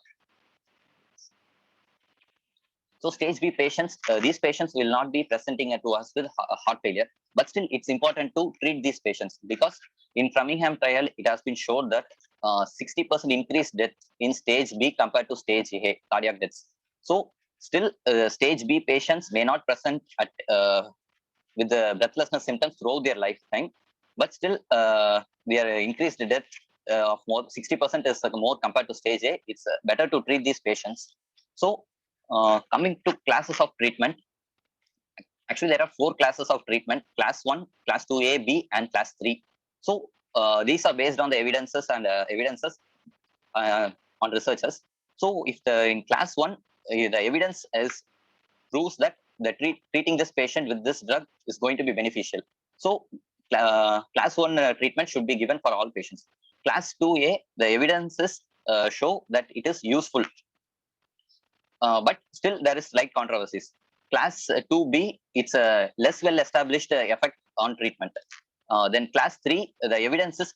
stage B patients, these patients will not be presenting to us with heart failure, but still it's important to treat these patients, because in Framingham trial it has been shown that 60% increased death in stage B compared to stage A, cardiac deaths. So still stage B patients may not present at with the breathlessness symptoms throughout their lifetime, but still their increased death of more 60% is more compared to stage A, it's better to treat these patients. So coming to classes of treatment, actually there are 4 classes of treatment: class 1, class 2A, B, and class 3. So these are based on the evidences and evidences on researchers. So if in class 1, the evidence is proves that treating this patient with this drug is going to be beneficial. So class 1 treatment should be given for all patients. Class 2A, the evidences show that it is useful, but still there is slight controversies. Class 2B, it's a less well established effect on treatment. Then class 3, the evidence is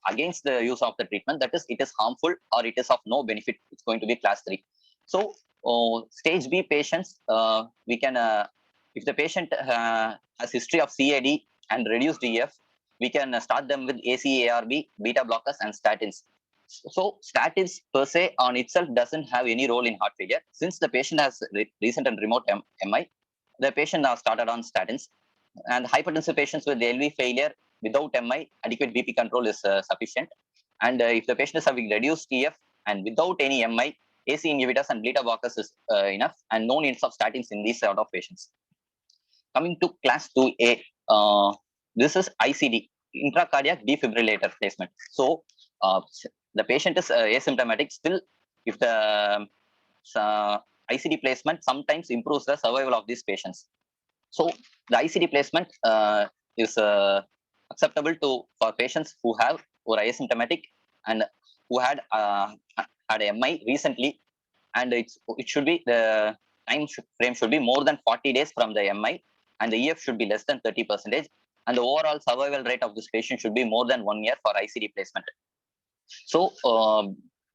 against the use of the treatment, that is, it is harmful or it is of no benefit. It's going to be class 3. So stage B patients, we can, if the patient has history of CAD and reduced EF, we can start them with ACE/ARB, beta blockers, and statins. So statins per se on itself doesn't have any role in heart failure. Since the patient has recent and remote MI, the patient now started on statins. And hypertensive patients with LV failure without MI, adequate BP control is sufficient. And if the patient is having reduced EF and without any MI, AC inhibitors and beta blockers is enough, and no needs of statins in these sort of patients. Coming to class 2A, this is ICD, intracardiac defibrillator placement. So the patient is asymptomatic. Still, if the ICD placement sometimes improves the survival of these patients. So the ICD placement is acceptable for patients who are asymptomatic and who had MI recently, and it should be, the time frame should be more than 40 days from the MI, and the EF should be less than 30%, and the overall survival rate of this patient should be more than 1 year for ICD placement. So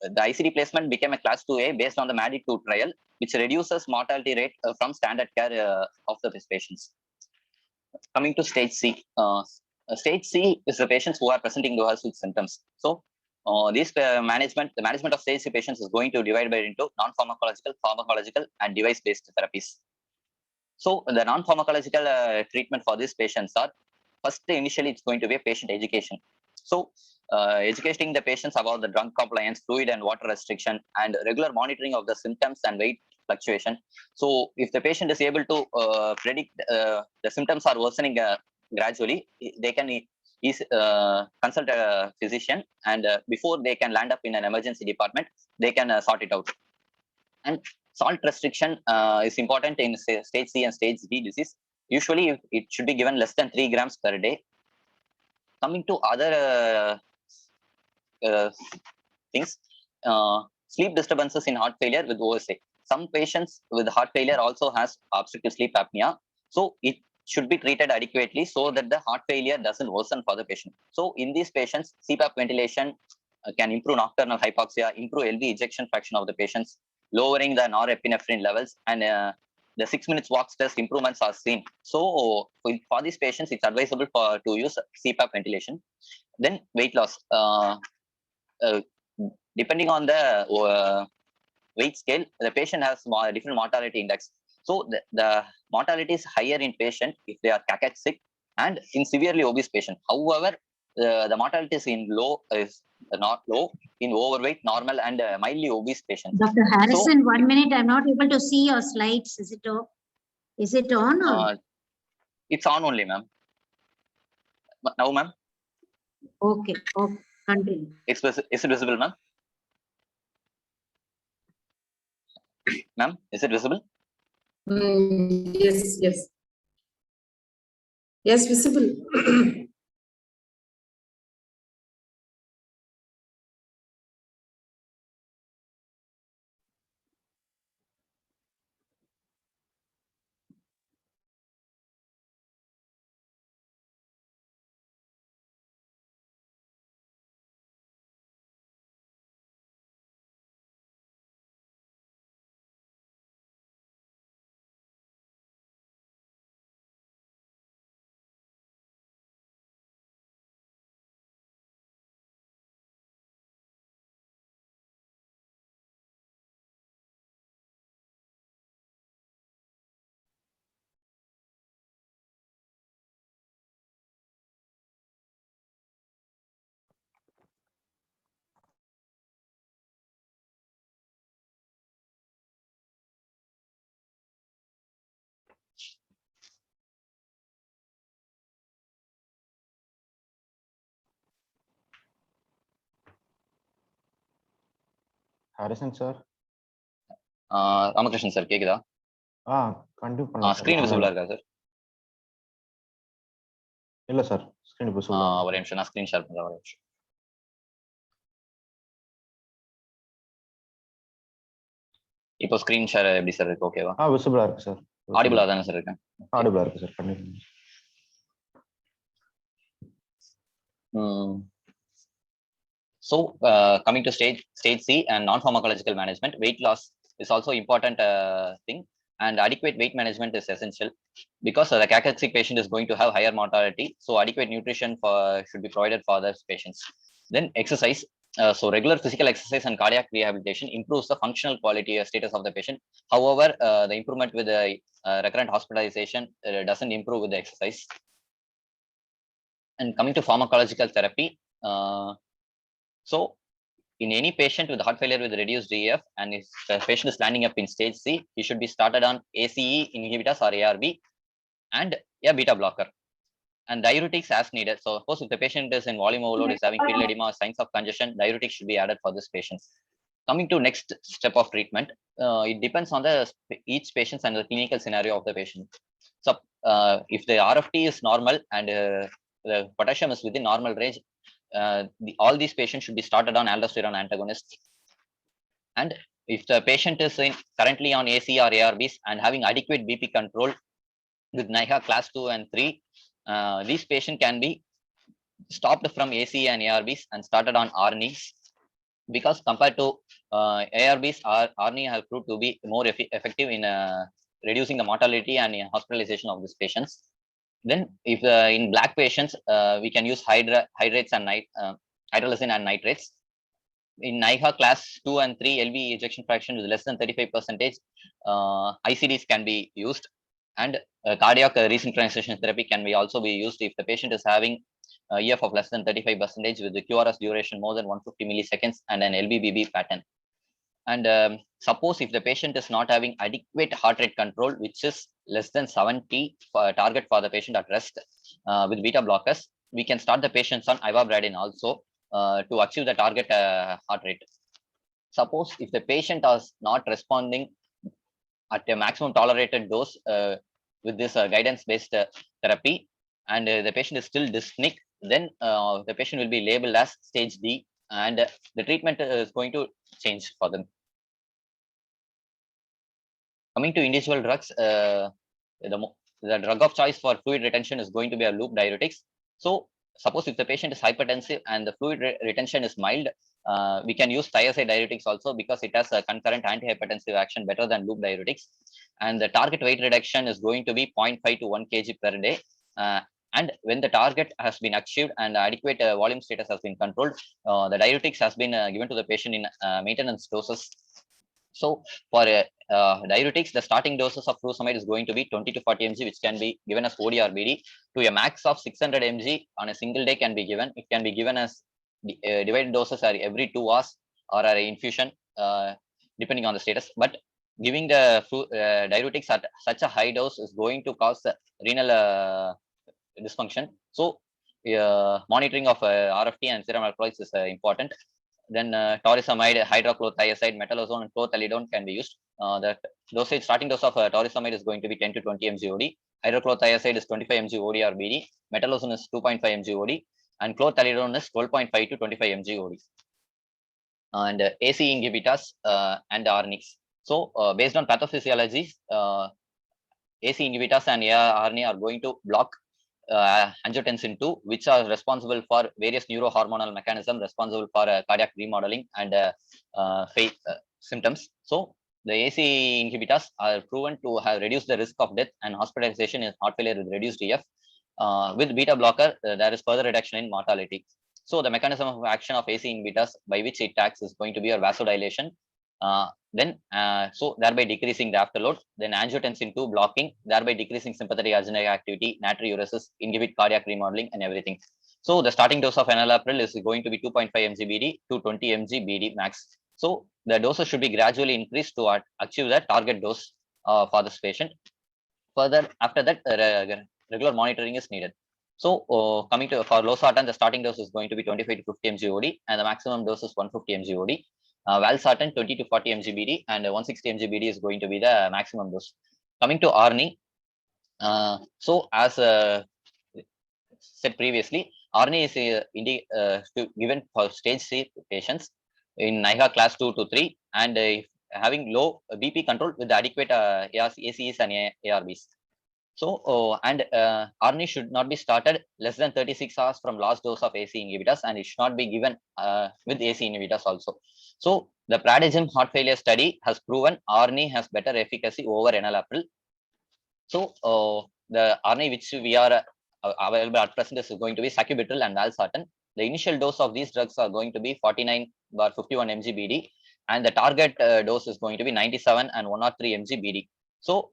the ICD placement became a class 2A based on the MADI2 trial, which reduces mortality rate from standard care of these patients. Coming to stage C. Stage C is the patients who are presenting to us with symptoms. So the management of stage C patients is going to divide into non-pharmacological, pharmacological, and device-based therapies. So the non-pharmacological treatment for these patients are, first, initially it's going to be a patient education. So educating the patients about the drug compliance, fluid and water restriction, and regular monitoring of the symptoms and weight fluctuation. So if the patient is able to predict the symptoms are worsening gradually, they can consult a physician, and before they can land up in an emergency department, they can sort it out. And salt restriction is important in stage C and stage D disease. Usually it should be given less than 3 grams per day. Coming to other things, sleep disturbances in heart failure with OSA. Some patients with heart failure also has obstructive sleep apnea. So it should be treated adequately so that the heart failure doesn't worsen for the patient. So in these patients, CPAP ventilation can improve nocturnal hypoxia, improve LV ejection fraction of the patients, lowering the norepinephrine levels, and the 6 minutes walk test improvements are seen. So for these patients, it's advisable to use CPAP ventilation. Then weight loss. Depending on the weight scale, the patient has different mortality index. So the mortality is higher in patient if they are cachexia and in severely obese patient. However, the mortality is not low in overweight, normal, and mildly obese patients. Dr. Harrison, 1 minute. I'm not able to see your slides. Is it on? Or? It's on only, ma'am. Now, ma'am. Okay. Continue. Is it visible, ma'am? Ma'am, is it visible? Yes. Yes, visible. Harrison sir. Ramakrishnan sir கேக்குதா? Continue பண்ணலாம் sir. Screen வாங்க. விசிபிளா இருக்கா sir? இல்ல sir, screen visible. ஒரு நிமிஷம் நான் screen share பண்றேன், ஒரு நிமிஷம். இப்போ ஸ்கிரீன் ஷேர் எப்படி சார் இருக்கு? ஓகேவா? visible ஆ இருக்கு சார். ஆடிபிளா தானே சார் இருக்கேன்? Audible ஆ இருக்கு சார். கண்டிப்பா. So, coming to stage C and non-pharmacological management, weight loss is also important thing, and adequate weight management is essential because the cachexia patient is going to have higher mortality. So, adequate nutrition should be provided for those patients. Then exercise. So, regular physical exercise and cardiac rehabilitation improves the functional quality status of the patient. However, the improvement with the recurrent hospitalization doesn't improve with the exercise. And coming to pharmacological therapy, so in any patient with heart failure with reduced EF, and if the patient is landing up in stage C, he should be started on ACE inhibitors or ARB and a beta blocker. And diuretics as needed. So suppose if the patient is in volume overload, is having pili edema or signs of congestion, diuretics should be added for this patient. Coming to next step of treatment, it depends on the each patient and the clinical scenario of the patient. So if the RFT is normal and the potassium is within normal range, all these patients should be started on aldosterone antagonists. And if the patient is currently on AC or ARBs and having adequate BP control with NIHA class 2 and 3, these patients can be stopped from AC and ARBs and started on ARNIs, because compared to ARBs, ARNI have proved to be more effective in reducing the mortality and hospitalization of these patients. Then if in black patients, we can use hydrates and hydralazine and nitrates. In NIHA class 2 and 3, LV ejection fraction is less than 35%, ICDs can be used, and cardiac resynchronization therapy can be also be used if the patient is having EF of less than 35% with the QRS duration more than 150 milliseconds and an LVBB pattern. And suppose if the patient is not having adequate heart rate control, which is less than 70 target for the patient at rest with beta blockers, we can start the patients on ivabradine also to achieve the target heart rate. Suppose if the patient is not responding at a maximum tolerated dose with this guidance-based therapy, and the patient is still dyspneic, then the patient will be labeled as stage D, and the treatment is going to change for them. Coming to individual drugs, the drug of choice for fluid retention is going to be a loop diuretics. So suppose if the patient is hypertensive and the fluid retention is mild, we can use thiazide diuretics also, because it has a concurrent antihypertensive action better than loop diuretics. And the target weight reduction is going to be 0.5 to 1 kg per day. And when the target has been achieved and adequate volume status has been controlled, the diuretics has been given to the patient in maintenance doses. So for diuretics, the starting doses of furosemide is going to be 20 to 40 mg, which can be given as OD or BD, to a max of 600 mg on a single day can be given. It can be given as divided doses are every 2 hours or an infusion, depending on the status. But giving the diuretics at such a high dose is going to cause renal dysfunction. So monitoring of RFT and serum alkaloids is important. Then torsemide, hydrochlorothiazide, metalazone, and chlorthalidone can be used. The dosage, starting dose of torsemide is going to be 10 to 20 mg OD. Hydrochlorothiazide is 25 mg OD or BD. Metalazone is 2.5 mg OD, and chlorthalidone is 12.5 to 25 mg OD. And AC inhibitors and ARNIs. So based on pathophysiology, AC inhibitors and ARNI are going to block angiotensin II, which are responsible for various neurohormonal mechanisms responsible for cardiac remodeling and symptoms. So the AC inhibitors are proven to have reduced the risk of death and hospitalization in heart failure with reduced EF. With beta blocker, there is further reduction in mortality. So the mechanism of action of AC inhibitors by which it acts is going to be your vasodilation. So thereby decreasing the afterload, then angiotensin II blocking, thereby decreasing sympathetic adrenergic activity, natriuresis, inhibit cardiac remodeling and everything. So the starting dose of enalapril is going to be 2.5 mg BD to 20 mg BD max. So the doses should be gradually increased to achieve the target dose for this patient. Further, after that, regular monitoring is needed. So coming to for losartan, the starting dose is going to be 25 to 50 mg OD, and the maximum dose is 150 mg OD. Valsartan 20 to 40 mg/d and 160 mg/d is going to be the maximum dose. Coming to ARNI, so as said previously, ARNI is given for stage C patients in NIHA class 2 to 3 and having low BP control with adequate ACEs and ARBs. So, and ARNI should not be started less than 36 hours from last dose of AC inhibitors, and it should not be given with AC inhibitors also. So, the Pradegem heart failure study has proven ARNI has better efficacy over enalapril. So, the ARNI which we are available at present is going to be sacubitril and valsartan. The initial dose of these drugs are going to be 49/51 mg/d, and the target dose is going to be 97 and 103 mg/d. So,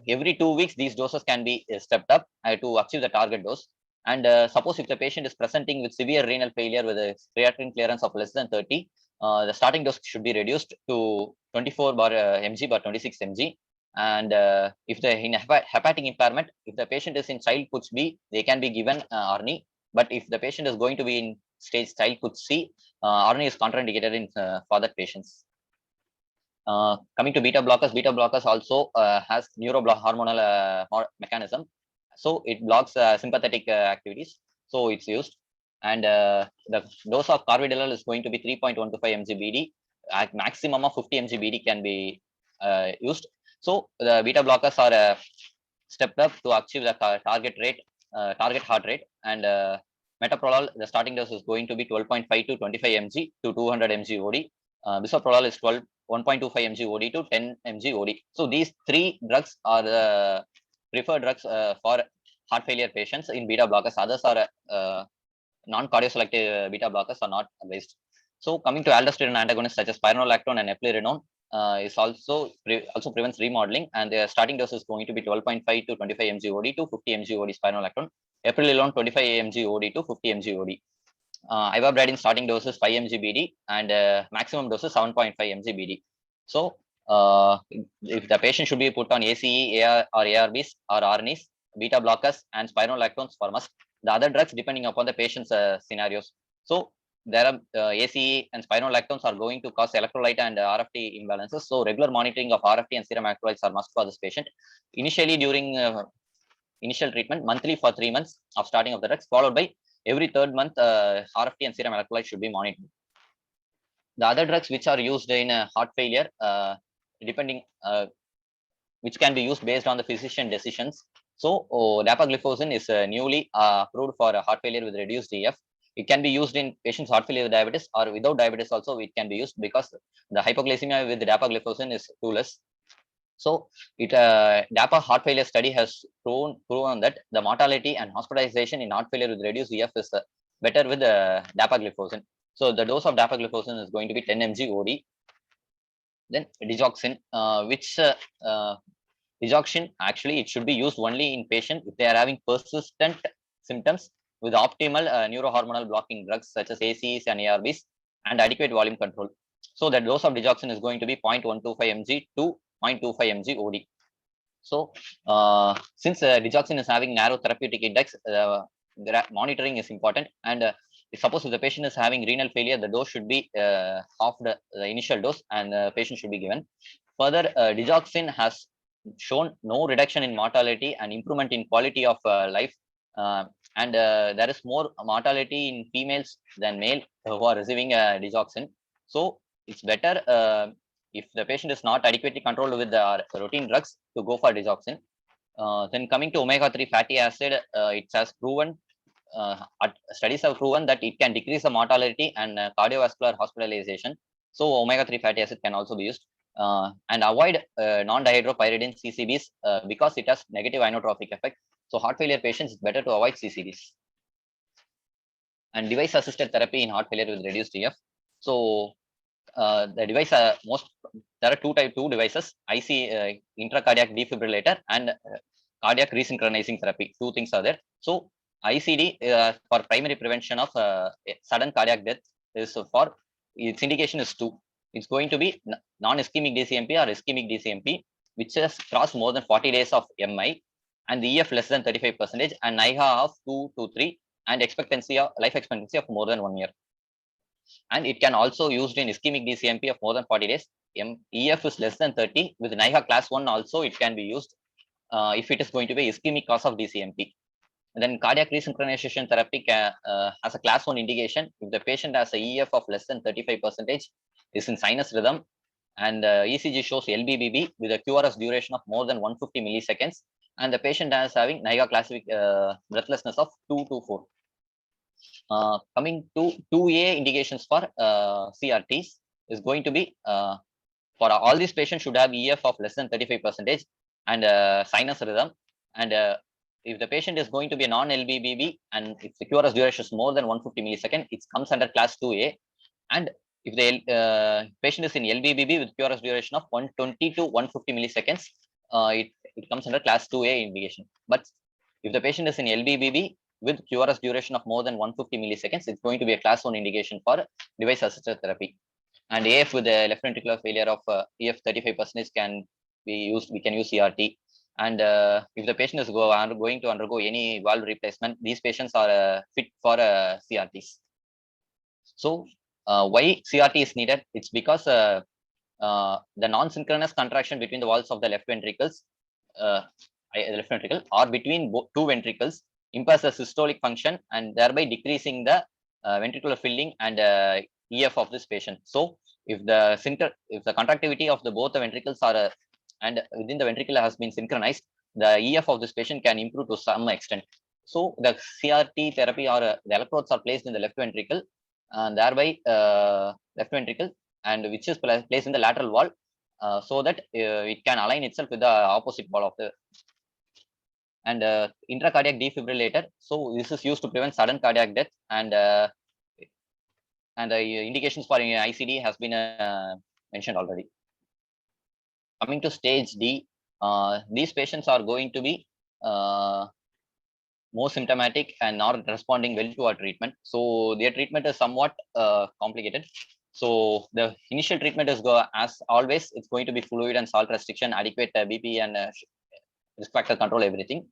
every 2 weeks, these doses can be stepped up to achieve the target dose. And suppose if the patient is presenting with severe renal failure with a creatinine clearance of less than 30, the starting dose should be reduced to 24 mg/26 mg. And if the in hepatic impairment, if the patient is in child puts B, they can be given ARNI. But if the patient is going to be in stage child puts C, ARNI is contraindicated in for that patients. Coming to beta blockers also has neurohormonal mechanism. So it blocks sympathetic activities. So it's used. And the dose of carvedilol is going to be 3.125 mg/d. At maximum of 50 mg/d can be used. So the beta blockers are stepped up to achieve the target heart rate. And metoprolol, the starting dose is going to be 12.5 to 25 mg to 200 mg OD. Bisoprolol is 1.25 mg OD to 10 mg OD. So these three drugs are the preferred drugs for heart failure patients in beta blockers. Others are non-cardioselective beta blockers are not advised. So coming to aldosterone antagonists such as spironolactone and eplerenone is also prevents remodeling, and their starting dose is going to be 12.5 to 25 mg OD to 50 mg OD spironolactone. Eplerenone 25 mg OD to 50 mg OD. Ivabradine starting dose is 5 mg/d and maximum dose is 7.5 mg/d. So if the patient should be put on ACE, AR or ARBs or ARNIs, beta blockers and spironolactones for must. The other drugs depending upon the patient's scenarios. So there are ACE and spironolactones are going to cause electrolyte and RFT imbalances. So regular monitoring of RFT and serum electrolytes are must for this patient. Initially during initial treatment, monthly for 3 months of starting of the drugs, followed by every third month, RFT and serum electrolyte should be monitored. The other drugs which are used in heart failure, which can be used based on the physician decisions. So, dapagliflozin is newly approved for heart failure with reduced EF. It can be used in patients heart failure with diabetes or without diabetes also. It can be used because the hypoglycemia with the dapagliflozin is too less. So, DAPA heart failure study has proven that the mortality and hospitalization in heart failure with reduced EF is better with dapagliflozin. So, the dose of dapagliflozin is going to be 10 mg OD. Then digoxin, digoxin actually it should be used only in patients if they are having persistent symptoms with optimal neurohormonal blocking drugs such as ACEs and ARBs and adequate volume control. So, the dose of digoxin is going to be 0.125 mg to 0.25 mg OD. So, since digoxin is having narrow therapeutic index, monitoring is important. And suppose if the patient is having renal failure, the dose should be half the initial dose, and the patient should be given. Further, digoxin has shown no reduction in mortality and improvement in quality of life. And there is more mortality in females than male who are receiving digoxin. So, it's better if the patient is not adequately controlled with the routine drugs to go for digoxin. Then coming to omega-3 fatty acid, it has proven, studies have proven that it can decrease the mortality and cardiovascular hospitalization. So omega-3 fatty acid can also be used. And avoid non-dihydropyridine CCBs because it has negative inotropic effect. So heart failure patients, it's better to avoid CCBs. And device-assisted therapy in heart failure with reduced EF. So the device there are two devices, IC intracardiac defibrillator and cardiac resynchronizing therapy. Two things are there. So ICD for primary prevention of sudden cardiac death is for its indication is 2. It's going to be non-ischemic DCMP or ischemic DCMP, which has crossed more than 40 days of MI and the EF less than 35% and NIHA of 2 to 3 and life expectancy of more than 1 year. and it can also used in ischemic DCMP of more than 40 days. EF is less than 30. With NIHA class 1 also it can be used if it is going to be ischemic cause of DCMP. And then cardiac resynchronization therapy has a class 1 indication if the patient has a EF of less than 35%, is in sinus rhythm, and ECG shows LBBB with a QRS duration of more than 150 milliseconds, and the patient is having NIHA classic breathlessness of 2 to 4. Coming to 2A indications for CRTs is going to be for all these patients should have EF of less than 35% and sinus rhythm, and if the patient is going to be a non-LBBB and if the QRS duration is more than 150 milliseconds, it comes under class 2A. And if the patient is in LBBB with QRS duration of 120 to 150 milliseconds, it comes under class 2A indication. But if the patient is in LBBB with QRS duration of more than 150 milliseconds, it's going to be a class 1 indication for device assisted therapy. And AF with the left ventricular failure of EF 35% can be used, we can use CRT. And if the patient is going to undergo any valve replacement, these patients are fit for CRTs. So why CRT is needed? It's because the non-synchronous contraction between the walls of the left ventricles, or between two ventricles impairs the systolic function and thereby decreasing the ventricular filling and EF of this patient. So if the contractivity of the both the ventricles are and within the ventricle has been synchronized, the EF of this patient can improve to some extent. So the CRT therapy or the electrodes are placed in the left ventricle and thereby left ventricle, and which is placed in the lateral wall so that it can align itself with the opposite wall of the and intracardiac defibrillator. So this is used to prevent sudden cardiac death, and the indications for ICD has been mentioned already. Coming to stage D, these patients are going to be more symptomatic and not responding well to our treatment. So their treatment is somewhat complicated. So the initial treatment is as always, it's going to be fluid and salt restriction, adequate BP and risk factor control, everything.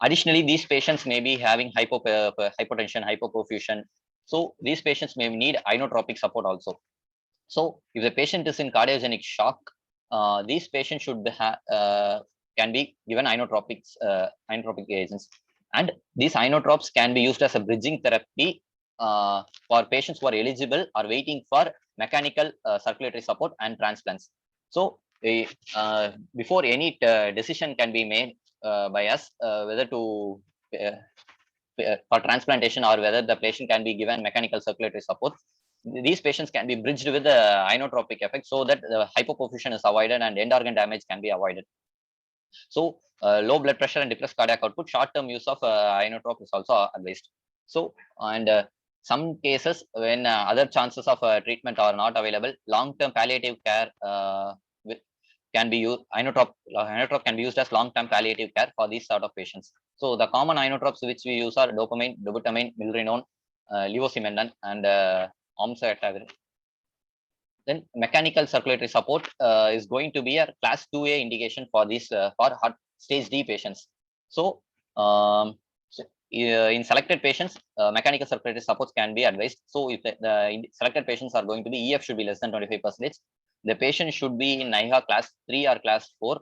Additionally, these patients may be having hypotension, hypoperfusion. So these patients may need inotropic support also. So if the patient is in cardiogenic shock, these patients should can be given inotropic agents, and these inotropes can be used as a bridging therapy for patients who are eligible or waiting for mechanical circulatory support and transplants. So before any decision can be made by us whether to for transplantation or whether the patient can be given mechanical circulatory support, these patients can be bridged with the inotropic effect so that the hypoperfusion is avoided and end organ damage can be avoided. So low blood pressure and depressed cardiac output, short-term use of inotrope is also advised. So and some cases when other chances of treatment are not available, long-term palliative care can be used. Inotrope can be used as long-term palliative care for these sort of patients. So the common inotropes which we use are dopamine, dobutamine, milrinone, levosimendan, and oxytocin. Then mechanical circulatory support is going to be a class 2A indication for these for heart stage D patients. So, in selected patients, mechanical circulatory supports can be advised. So if the selected patients are going to be EF should be less than 25%, the patient should be in NIHA class 3 or class 4,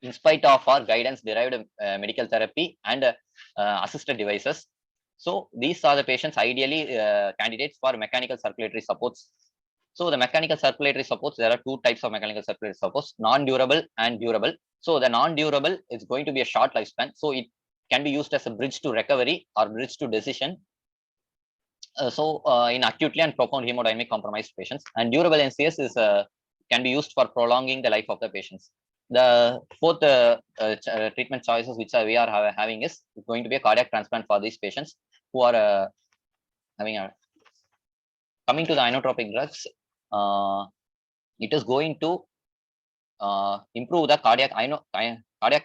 in spite of our guidance derived medical therapy and assisted devices. So these are the patients ideally candidates for mechanical circulatory supports. So the mechanical circulatory supports, there are two types of mechanical circulatory supports, non-durable and durable. So the non-durable is going to be a short lifespan. So it can be used as a bridge to recovery or bridge to decision. In acutely and profound hemodynamic compromised patients, and durable NCS is can be used for prolonging the life of the patients. The fourth treatment choices which we are having is going to be a cardiac transplant for these patients who are having a. Coming to the inotropic drugs, it is going to improve the cardiac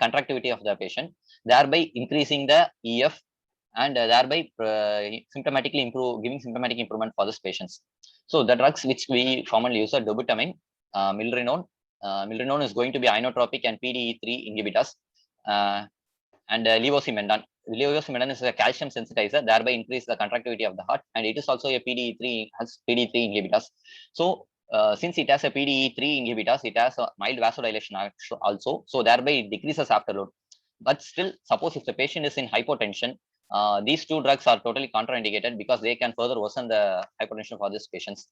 contractivity of the patient, thereby increasing the EF and thereby symptomatically giving symptomatic improvement for these patients. So the drugs which we commonly use are dobutamine, milrinone. Milrinone is going to be inotropic and PDE3 inhibitors, and levosimendan. levosimendan is a calcium sensitizer, thereby increase the contractility of the heart, and it is also a PDE3 has PDE3 inhibitors. So since it has a PDE3 inhibitors, it has a mild vasodilation also, so thereby it decreases afterload. But still, suppose if the patient is in hypotension, these two drugs are totally contraindicated because they can further worsen the hypertension for these patients.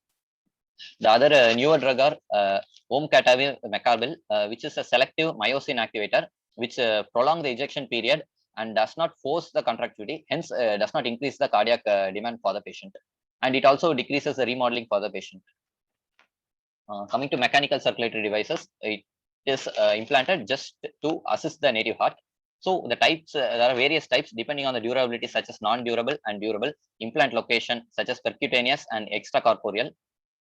The other newer drug are omecamtiv mecarbil, which is a selective myosin activator, which prolong the ejection period and does not force the contractility, hence does not increase the cardiac demand for the patient. And it also decreases the remodeling for the patient. Coming to mechanical circulatory devices, it is implanted just to assist the native heart. So the types, there are various types depending on the durability, such as non-durable and durable, implant location, such as percutaneous and extracorporeal.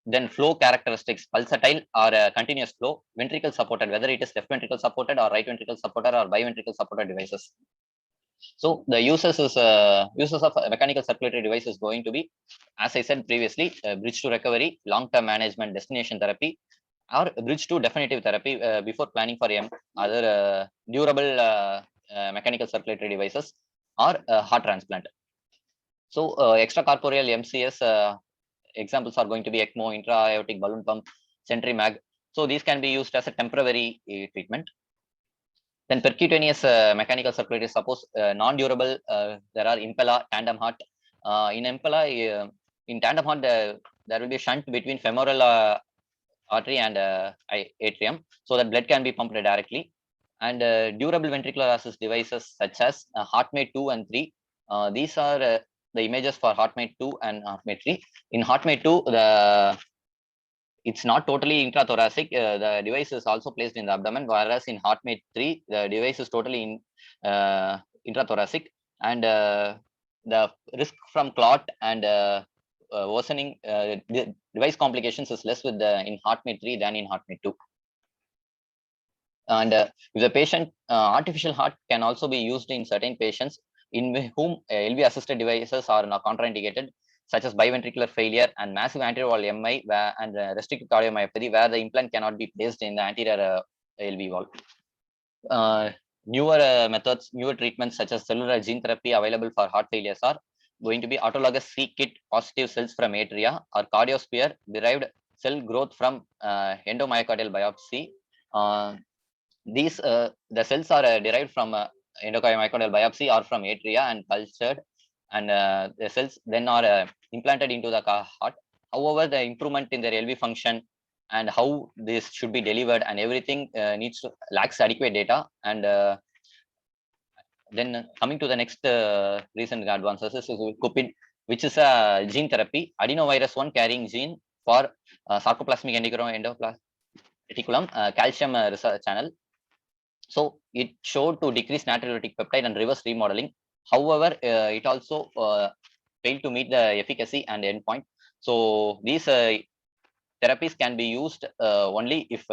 Then flow characteristics, pulsatile or continuous flow, ventricle supported, whether it is left ventricle supported or right ventricle supported or biventricle supported devices. So the uses of mechanical circulatory device is going to be, as I said previously, bridge to recovery, long-term management, destination therapy, or bridge to definitive therapy before planning for other durable mechanical circulatory devices or heart transplant. So extracorporeal MCS examples are going to be ECMO, intra-aortic balloon pump, Centrimag. So these can be used as a temporary treatment. Then percutaneous mechanical circulatory, suppose non-durable, there are Impella, tandem heart. In Impella, in tandem heart, there will be a shunt between femoral artery and atrium, so that blood can be pumped directly. And durable ventricular assist devices such as HeartMate 2 and 3. These are the images for HeartMate 2 and HeartMate 3. In HeartMate 2, it's not totally intrathoracic. The device is also placed in the abdomen, whereas in HeartMate 3, the device is totally intrathoracic, and the risk from clot and worsening device complications is less with in HeartMate 3 than in HeartMate 2. And if the patient, artificial heart can also be used in certain patients in whom LV assisted devices are not contraindicated, such as biventricular failure and massive anterior wall MI and restricted cardiomyopathy, where the implant cannot be placed in the anterior LV wall. Newer methods, newer treatments such as cellular gene therapy available for heart failures are going to be autologous c-kit positive cells from atria or cardiosphere derived cell growth from endomyocardial biopsy. These the cells are derived from endomyocardial biopsy or from atria and cultured, and the cells then are implanted into the heart. However, the improvement in their LV function and how this should be delivered and everything lacks adequate data. And then coming to the next recent advances is CUPID, which is a gene therapy, adenovirus 1 carrying gene for sarcoplasmic endoplasiculum calcium research channel. So it showed to decrease natriuretic peptide and reverse remodeling. However, it also failed to meet the efficacy and endpoint. So these therapies can be used only if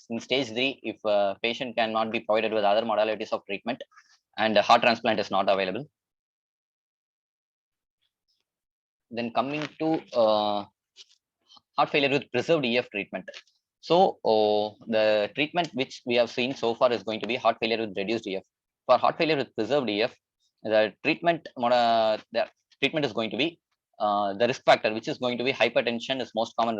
in stage 3, if patient cannot be provided with other modalities of treatment and heart transplant is not available. Then coming to heart failure with preserved EF treatment. So the treatment which we have seen so far is going to be heart failure with reduced EF. For heart failure with preserved EF, the treatment is going to be the risk factor, which is going to be hypertension, is most common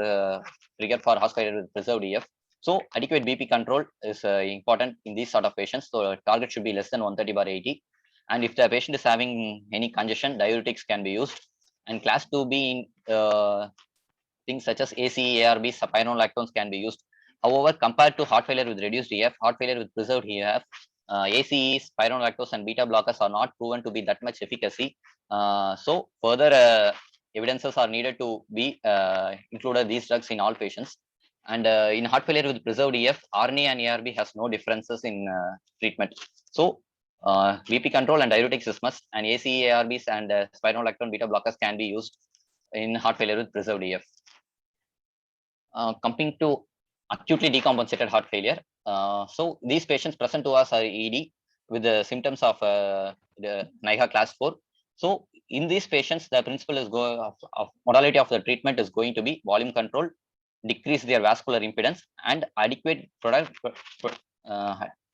trigger for heart failure with preserved EF. So adequate BP control is important in these sort of patients. So target should be less than 130/80. And if the patient is having any congestion, diuretics can be used. And class 2B things such as ACE, ARB, spironolactones can be used. However, compared to heart failure with reduced EF, heart failure with preserved EF, ACE, spironolactose, and beta blockers are not proven to be that much efficacy. So further evidences are needed to be included these drugs in all patients. And in heart failure with preserved EF, RNA and ARB has no differences in treatment. So BP control and diuretics is must, and ACE, ARBs, and spironolactone beta blockers can be used in heart failure with preserved EF. Coming to acutely decompensated heart failure, so these patients present to us are ED with the symptoms of the NIHA class 4. So in these patients, the principle is of modality of the treatment is going to be volume control, decrease their vascular impedance, and adequate provide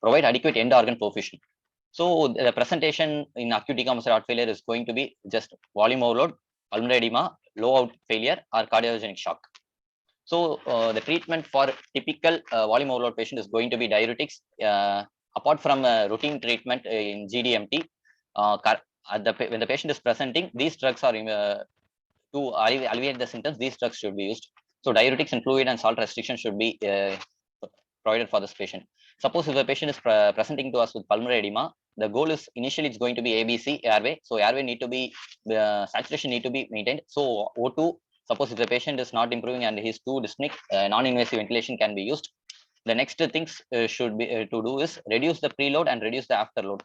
adequate end organ perfusion. So the presentation in acute decompensated heart failure is going to be just volume overload, pulmonary edema, low out failure, or cardiogenic shock. So the treatment for typical volume overload patient is going to be diuretics. Apart from routine treatment in GDMT, when the patient is presenting, these drugs are to alleviate the symptoms. These drugs should be used. So diuretics and fluid and salt restriction should be provided for this patient. Suppose if the patient is presenting to us with pulmonary edema, the goal is initially it's going to be ABC airway. So airway need to be saturation need to be maintained. So O2. Suppose if the patient is not improving and he's too dyspneic, non-invasive ventilation can be used. The next things should be to do is reduce the preload and reduce the afterload.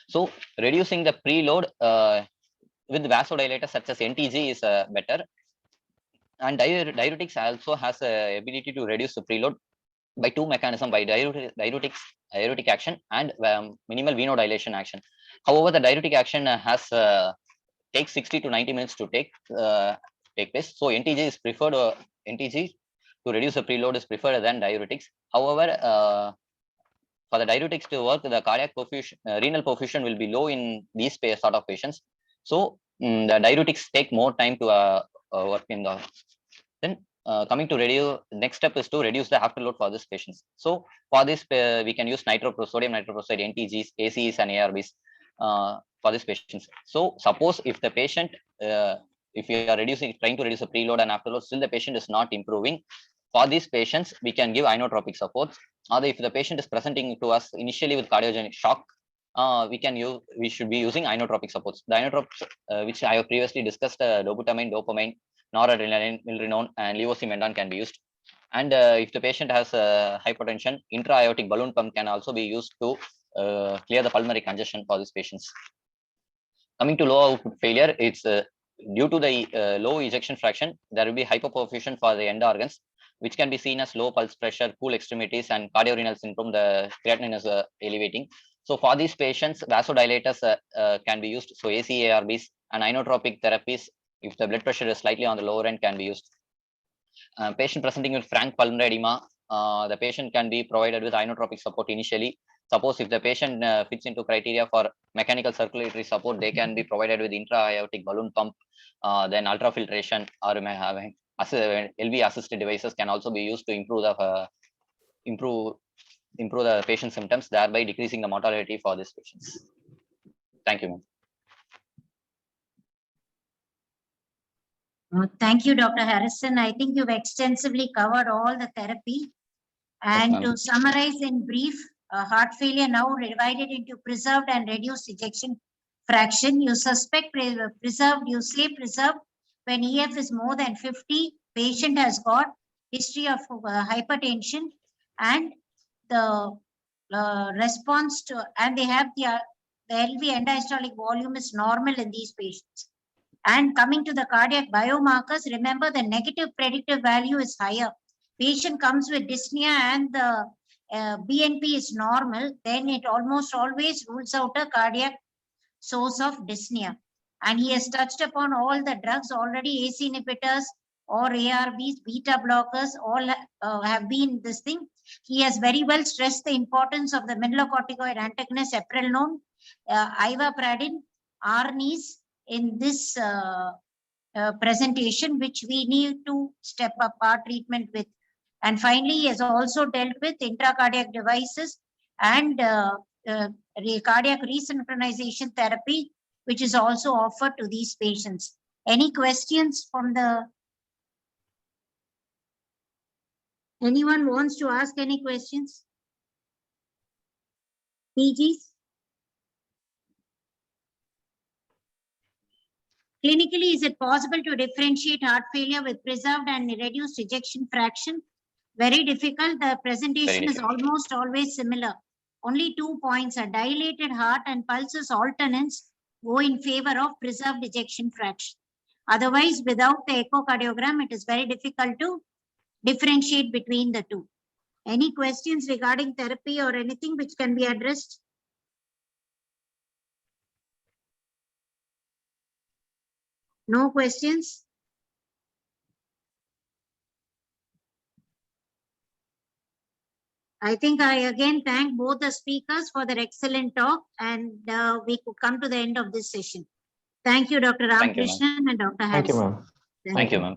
So reducing the preload with vasodilators such as NTG is better. And diuretics also has a ability to reduce the preload by two mechanisms, by diuretic action and minimal venodilation action. However, the diuretic action takes 60 to 90 minutes to take place. So NTG is preferred. NTG to reduce the preload is preferred than diuretics. However, for the diuretics to work, the cardiac perfusion, renal perfusion will be low in these sort of patients. So the diuretics take more time to work in the. Then coming to next step is to reduce the afterload for these patients. So for this, we can use sodium nitroprusside, NTGs, ACEs, and ARBs for these patients. So suppose if the patient, if you are trying to reduce the preload and afterload, still the patient is not improving. For these patients, we can give inotropic supports. Or if the patient is presenting to us initially with cardiogenic shock, we should be using inotropic supports. The inotropes, which I have previously discussed, dobutamine, dopamine, noradrenaline, milrinone, and levosimendan can be used. And if the patient has hypertension, intra-aortic balloon pump can also be used to clear the pulmonary congestion for these patients. Coming to low output failure, it's due to the low ejection fraction, there will be hypoperfusion for the end organs, which can be seen as low pulse pressure, cool extremities, and cardiorenal syndrome. The creatinine is elevating. So for these patients, vasodilators can be used. So ACARBs and inotropic therapies, if the blood pressure is slightly on the lower end, can be used. Patient presenting with frank pulmonary edema, the patient can be provided with inotropic support initially. Suppose if the patient fits into criteria for mechanical circulatory support, they can be provided with intra-aortic balloon pump, then ultrafiltration, or LV assisted devices can also be used to improve the patient symptoms, thereby decreasing the mortality for these patients. Thank you, ma'am. Thank you, Dr. Harrison. I think you've extensively covered all the therapy. And Yes, to summarize in brief, heart failure now divided into preserved and reduced ejection fraction. You suspect preserved, you say preserved when EF is more than 50, patient has got history of hypertension, and the response to, and they have the LV end-diastolic volume is normal in these patients. And coming to the cardiac biomarkers, remember the negative predictive value is higher. Patient comes with dyspnea and the BNP is normal, then it almost always rules out a cardiac source of dyspnea. And he has touched upon all the drugs already, ACE inhibitors or ARBs, beta blockers, all have been this thing. He has very well stressed the importance of the mineralocorticoid antagonist, eplerenone, ivabradine, ARNIs in this presentation, which we need to step up our treatment with. And finally, he has also dealt with intracardiac devices and cardiac resynchronization therapy, which is also offered to these patients. Any questions from the... Anyone wants to ask any questions? PGs? Clinically, is it possible to differentiate heart failure with preserved and reduced ejection fraction? Very difficult. The presentation is almost always similar. Only 2 points are dilated heart and pulses alternates go in favor of preserved ejection fraction. Otherwise, without the echocardiogram, it is very difficult to differentiate between the two. Any questions regarding therapy or anything which can be addressed? No questions? I think I again thank both the speakers for their excellent talk, and we could come to the end of this session. Thank you, Dr. Thank you, ma'am. Ramakrishnan and Dr. Thank you, Harrison. ma'am. Thank you, ma'am.